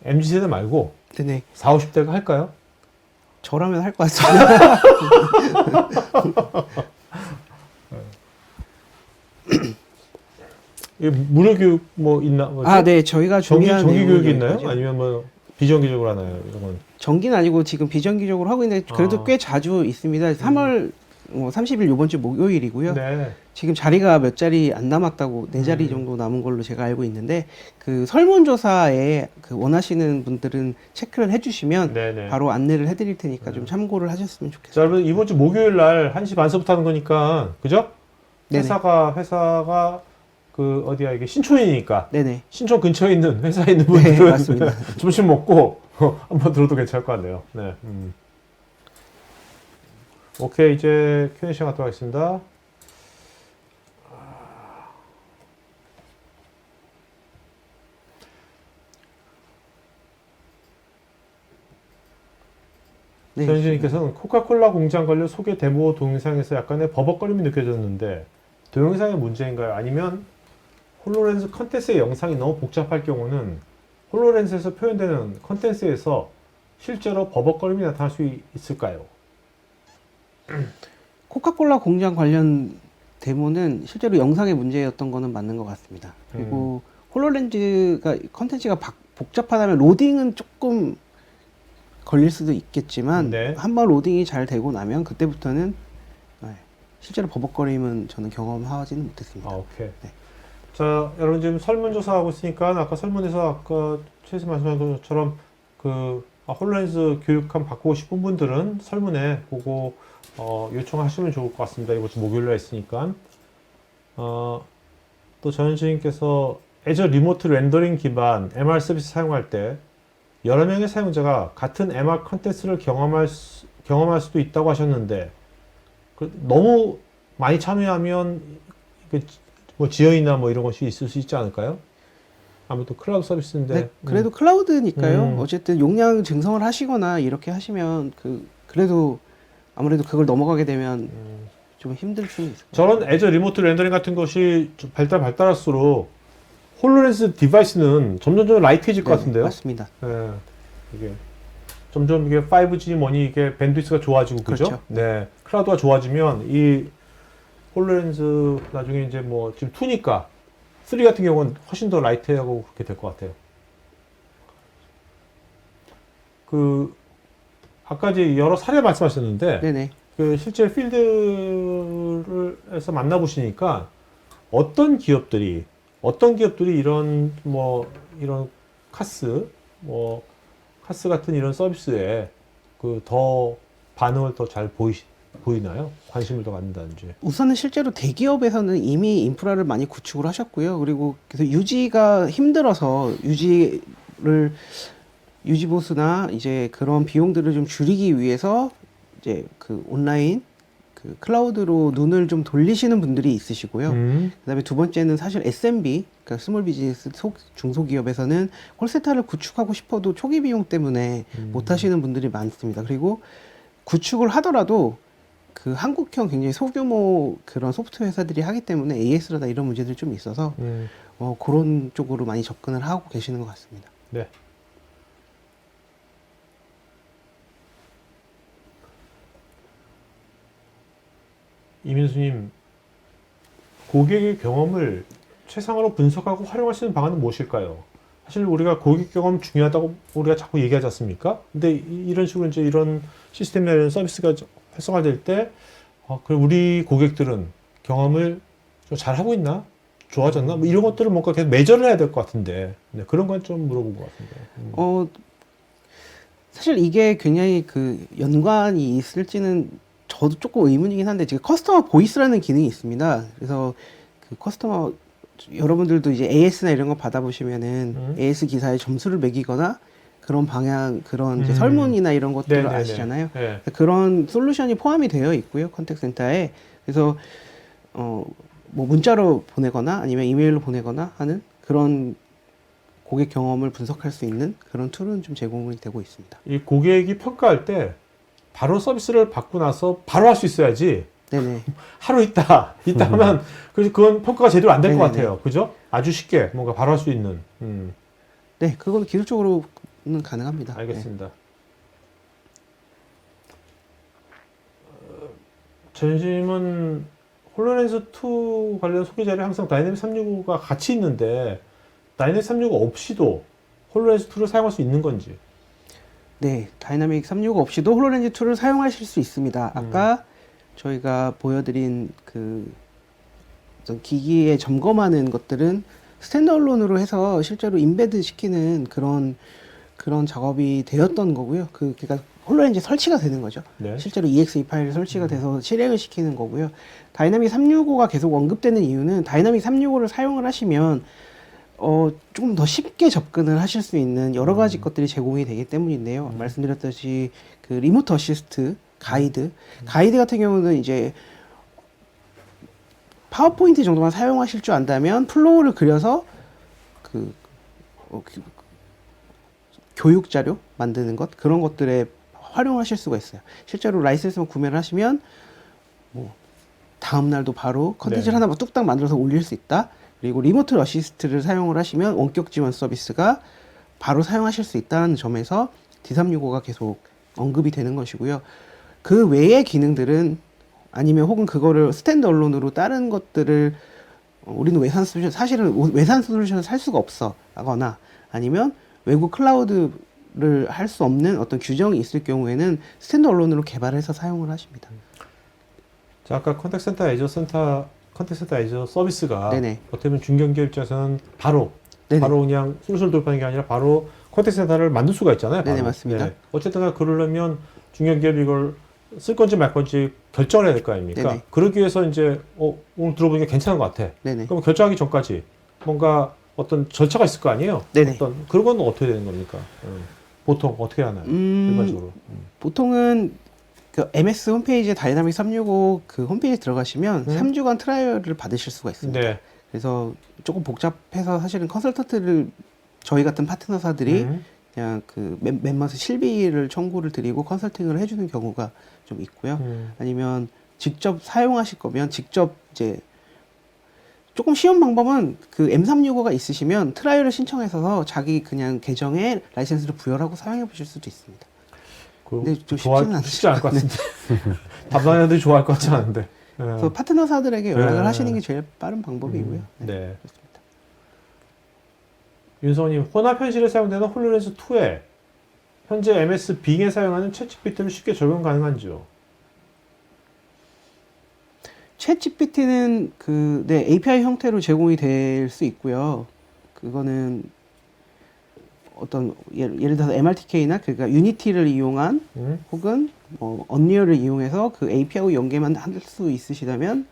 MZ세대 말고 네네. 40, 50대가 할까요? 저라면 할 것 같습니다. 무료 교육 뭐 있나? 뭐죠? 아, 네. 저희가 준비한 정기 교육이 내용은 있나요? 여기까지요. 아니면 뭐 비정기적으로 하나요? 이런 건. 정기는 아니고 지금 비정기적으로 하고 있는데 그래도 꽤 자주 있습니다. 3월 30일 이번 주 목요일이고요. 네. 지금 자리가 몇 자리 안 남았다고 4자리 정도 남은 걸로 제가 알고 있는데 그 설문조사에 그 원하시는 분들은 체크를 해주시면 네네. 바로 안내를 해드릴 테니까 좀 참고를 하셨으면 자, 좋겠습니다. 여러분 이번 주 목요일 날 1시 반서부터 하는 거니까 그죠? 네네. 회사가 그 그 어디야 이게 신촌이니까 네네. 신촌 근처에 있는 회사에 있는 네, 분들은 맞습니다. 점심 먹고 한번 들어도 괜찮을 것 같네요. 네. 오케이, 이제 Q&A 시간 갖도록 하겠습니다. 네. 전진님께서는 코카콜라 공장 관련 소개 데모 동영상에서 약간의 버벅거림이 느껴졌는데 동영상의 문제인가요? 아니면 홀로렌즈 컨텐츠의 영상이 너무 복잡할 경우는 홀로렌즈에서 표현되는 컨텐츠에서 실제로 버벅거림이 나타날 수 있을까요? 코카콜라 공장 관련 데모는 실제로 영상의 문제였던 거는 맞는 것 같습니다. 그리고 홀로렌즈가 컨텐츠가 복잡하다면 로딩은 조금 걸릴 수도 있겠지만 네. 한번 로딩이 잘 되고 나면 그때부터는 실제로 버벅거림은 저는 경험하지는 못했습니다. 아, 오케이. 네. 자, 여러분 지금 설문조사하고 있으니까 아까 설문에서 아까 최씨 말씀하신 것처럼 그 홀로렌즈 교육함 바꾸고 싶은 분들은 설문에 보고 요청하시면 좋을 것 같습니다. 이번 주 목요일날 있으니까. 또 전현주님께서 애저 리모트 렌더링 기반 MR 서비스 사용할 때 여러 명의 사용자가 같은 MR 컨텐츠를 경험할 수도 있다고 하셨는데 너무 많이 참여하면 뭐 지연이나 뭐 이런 것이 있을 수 있지 않을까요? 아무튼 클라우드 서비스인데. 네, 그래도 클라우드니까요. 음. 어쨌든 용량 증성을 하시거나 이렇게 하시면 그래도 아무래도 그걸 넘어가게 되면 좀 힘들 수는 있을 것 같아요. 저런 애저 리모트 렌더링 같은 것이 좀 발달할수록 홀로렌즈 디바이스는 점점 라이트해질 것 네, 같은데요. 맞습니다. 네, 이게 점점 이게 5G 뭐니 이게 밴드위스가 좋아지고 그죠? 그렇죠. 네, 클라우드가 좋아지면 이 홀로렌즈 나중에 이제 뭐 지금 2니까 3 같은 경우는 훨씬 더 라이트하고 그렇게 될 것 같아요. 그 아까 이제 여러 사례 말씀하셨는데 네네. 그 실제 필드에서 만나보시니까 어떤 기업들이 이런 이런 카스 같은 이런 서비스에 그 더 반응을 더 잘 보이나요? 관심을 더 갖는다든지. 우선은 실제로 대기업에서는 이미 인프라를 많이 구축을 하셨고요. 그리고 그래서 유지가 힘들어서 유지 보수나 이제 그런 비용들을 좀 줄이기 위해서 이제 그 온라인 그 클라우드로 눈을 좀 돌리시는 분들이 있으시고요. 그다음에 두 번째는 사실 SMB, 그러니까 스몰 비즈니스 중소기업에서는 콜센터를 구축하고 싶어도 초기 비용 때문에 못 하시는 분들이 많습니다. 그리고 구축을 하더라도 그 한국형 굉장히 소규모 그런 소프트웨어 회사들이 하기 때문에 AS라다 이런 문제들이 좀 있어서 그런 쪽으로 많이 접근을 하고 계시는 것 같습니다. 네. 이민수님, 고객의 경험을 최상으로 분석하고 활용할 수 있는 방안은 무엇일까요? 사실 우리가 고객 경험 중요하다고 우리가 자꾸 얘기하지 않습니까? 근데 이런 식으로 이제 이런 시스템이나 이런 서비스가 활성화될 때, 우리 고객들은 경험을 좀 잘하고 있나? 좋아졌나? 뭐 이런 것들을 뭔가 계속 매저를 해야 될 것 같은데, 네, 그런 건 좀 물어본 것 같은데. 사실 이게 굉장히 그 연관이 있을지는 저도 조금 의문이긴 한데 지금 커스터머 보이스라는 기능이 있습니다. 그래서 그 커스터머 여러분들도 이제 AS나 이런 거 받아보시면은 AS 기사에 점수를 매기거나 그런 방향 그런 이제 설문이나 이런 것들을 네네네. 아시잖아요. 네. 그런 솔루션이 포함이 되어 있고요. 컨택센터에. 그래서 뭐 문자로 보내거나 아니면 이메일로 보내거나 하는 그런 고객 경험을 분석할 수 있는 그런 툴은 좀 제공이 되고 있습니다. 이 고객이 평가할 때 바로 서비스를 받고 나서 바로 할 수 있어야지. 네네. 하루 있다 하면 그건 평가가 제대로 안 될 것 네네네. 같아요. 그죠? 아주 쉽게 뭔가 바로 할 수 있는. 네, 그건 기술적으로는 가능합니다. 네. 알겠습니다. 전심은 홀로렌즈 2 관련 소개 자료에 항상 다이내믹 365가 같이 있는데 다이내믹 365 없이도 홀로렌즈 2를 사용할 수 있는 건지. 네, 다이나믹 365 없이도 홀로렌즈 2를 사용하실 수 있습니다. 아까 저희가 보여드린 그 어떤 기기에 점검하는 것들은 스탠드얼론으로 해서 실제로 인베드 시키는 그런 작업이 되었던 거고요. 그러니까 홀로렌즈 설치가 되는 거죠. 네. 실제로 EXE 파일이 설치가 돼서 실행을 시키는 거고요. 다이나믹 365가 계속 언급되는 이유는 다이나믹 365를 사용을 하시면 조금 더 쉽게 접근을 하실 수 있는 여러 가지 것들이 제공이 되기 때문인데요. 말씀드렸듯이 그 리모트 어시스트 가이드 같은 경우는 이제 파워포인트 정도만 사용하실 줄 안다면 플로우를 그려서 교육 자료 만드는 것 그런 것들에 활용하실 수가 있어요. 실제로 라이센스만 구매를 하시면 뭐 다음 날도 바로 컨텐츠를 네. 하나 뚝딱 만들어서 올릴 수 있다. 그리고 리모트 어시스트를 사용을 하시면 원격 지원 서비스가 바로 사용하실 수 있다는 점에서 D365가 계속 언급이 되는 것이고요. 그 외의 기능들은 아니면 혹은 그거를 스탠드얼론으로 다른 것들을 우리는 사실은 외산 솔루션을 살 수가 없어 하거나 아니면 외국 클라우드를 할 수 없는 어떤 규정이 있을 경우에는 스탠드얼론으로 개발해서 사용을 하십니다. 자, 아까 컨택센터 애저 서비스가 네네. 어떻게 보면 중견기업 입장에서는 바로 네네. 그냥 솔루션을 도입하는 게 아니라 바로 컨택센터를 만들 수가 있잖아요. 네네, 바로. 맞습니다. 어쨌든 그러려면 중견기업이 이걸 쓸 건지 말 건지 결정을 해야 될 거 아닙니까? 네네. 그러기 위해서 이제 오늘 들어보니까 괜찮은 것 같아. 네네. 그럼 결정하기 전까지 뭔가 어떤 절차가 있을 거 아니에요? 네네. 어떤 그런 건 어떻게 되는 겁니까? 보통 어떻게 하나요? 일반적으로. 보통은 그 MS 홈페이지에 다이나믹 365 그 홈페이지에 들어가시면 3주간 트라이얼을 받으실 수가 있습니다. 네. 그래서 조금 복잡해서 사실은 컨설턴트를 저희 같은 파트너사들이 그냥 그 멤버스 실비를 청구를 드리고 컨설팅을 해주는 경우가 좀 있고요. 아니면 직접 사용하실 거면 직접 이제 조금 쉬운 방법은 그 M365가 있으시면 트라이얼을 신청해서 자기 그냥 계정에 라이센스를 부여하고 사용해 보실 수도 있습니다. 근데 좀 쉽지 않을 것 같은데. 담당자들이 애들이 좋아할 것 같지 않은데. 그래서 파트너사들에게 연락을 네. 하시는 게 제일 빠른 방법이고요. 네. 그렇습니다. 윤성님, 혼합 현실에 사용되는 홀로렌즈 2에 현재 MS 빙에 사용하는 챗GPT를 쉽게 적용 가능한지요? 챗GPT는 API 형태로 제공이 될 수 있고요. 그거는 어떤 예를 들어서 MRTK나 그러니까 유니티를 이용한 혹은 언리얼을 이용해서 그 API하고 연계만 할 수 있으시다면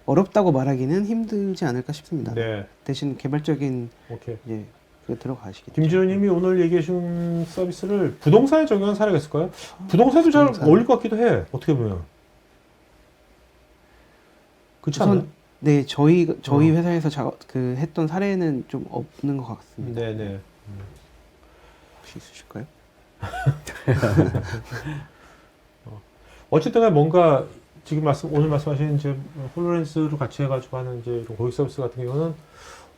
어렵다고 말하기는 힘들지 않을까 싶습니다. 네. 대신 개발적인 오케이. 이제 그 들어가시겠죠. 김진호님이 오늘 얘기해 준 서비스를 부동산에 적용한 사례가 있을까요? 부동산도 잘 부동산. 어울릴 것 같기도 해. 어떻게 보면. 그렇지 않아요? 네, 저희 회사에서 했던 사례는 좀 없는 것 같습니다. 네네. 혹시 있으실까요? 어쨌든 간에 뭔가 지금 오늘 말씀하신 이제 홀로렌즈로 같이 해가지고 하는 이제 이런 고객 서비스 같은 경우는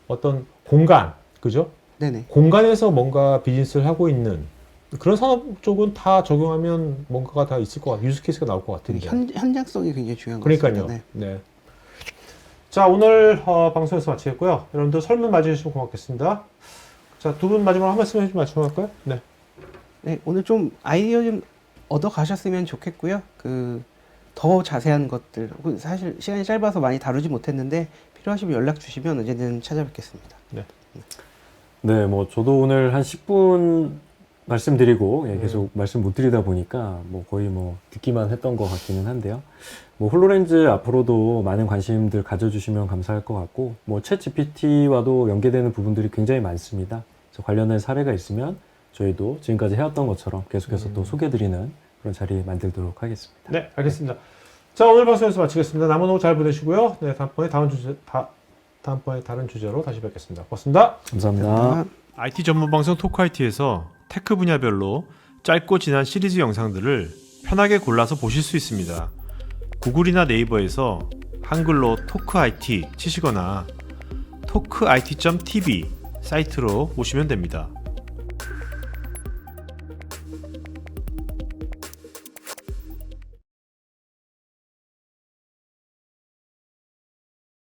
어떤 공간, 그죠? 네네. 공간에서 뭔가 비즈니스를 하고 있는 그런 산업 쪽은 다 적용하면 뭔가가 다 있을 것 같아요. 유즈 케이스가 나올 것 같은데. 현장성이 굉장히 중요한 것 그러니까요. 같습니다. 네. 자, 오늘 방송에서 마치겠고요. 여러분들 설문 맞이해주시면 고맙겠습니다. 자, 두 분 마지막으로 한 말씀 해주시면 마치할까요? 네. 네, 오늘 좀 아이디어 좀 얻어 가셨으면 좋겠고요. 더 자세한 것들, 사실 시간이 짧아서 많이 다루지 못했는데 필요하시면 연락 주시면 언제든 찾아뵙겠습니다. 네, 뭐 저도 오늘 한 10분 말씀드리고 계속 말씀 못 드리다 보니까 뭐 거의 뭐 듣기만 했던 것 같기는 한데요. 뭐 홀로렌즈 앞으로도 많은 관심들 가져주시면 감사할 것 같고 뭐 챗 GPT와도 연계되는 부분들이 굉장히 많습니다. 그래서 관련된 사례가 있으면 저희도 지금까지 해왔던 것처럼 계속해서 또 소개드리는 그런 자리 만들도록 하겠습니다. 네, 알겠습니다. 자, 오늘 방송에서 마치겠습니다. 남은 오후 잘 보내시고요. 네, 다음번에 다른 주제로 다시 뵙겠습니다. 고맙습니다. 감사합니다. IT 전문 방송 토크IT에서 테크 분야별로 짧고 진한 시리즈 영상들을 편하게 골라서 보실 수 있습니다. 구글이나 네이버에서 한글로 토크IT 치시거나 토크IT.tv 사이트로 오시면 됩니다.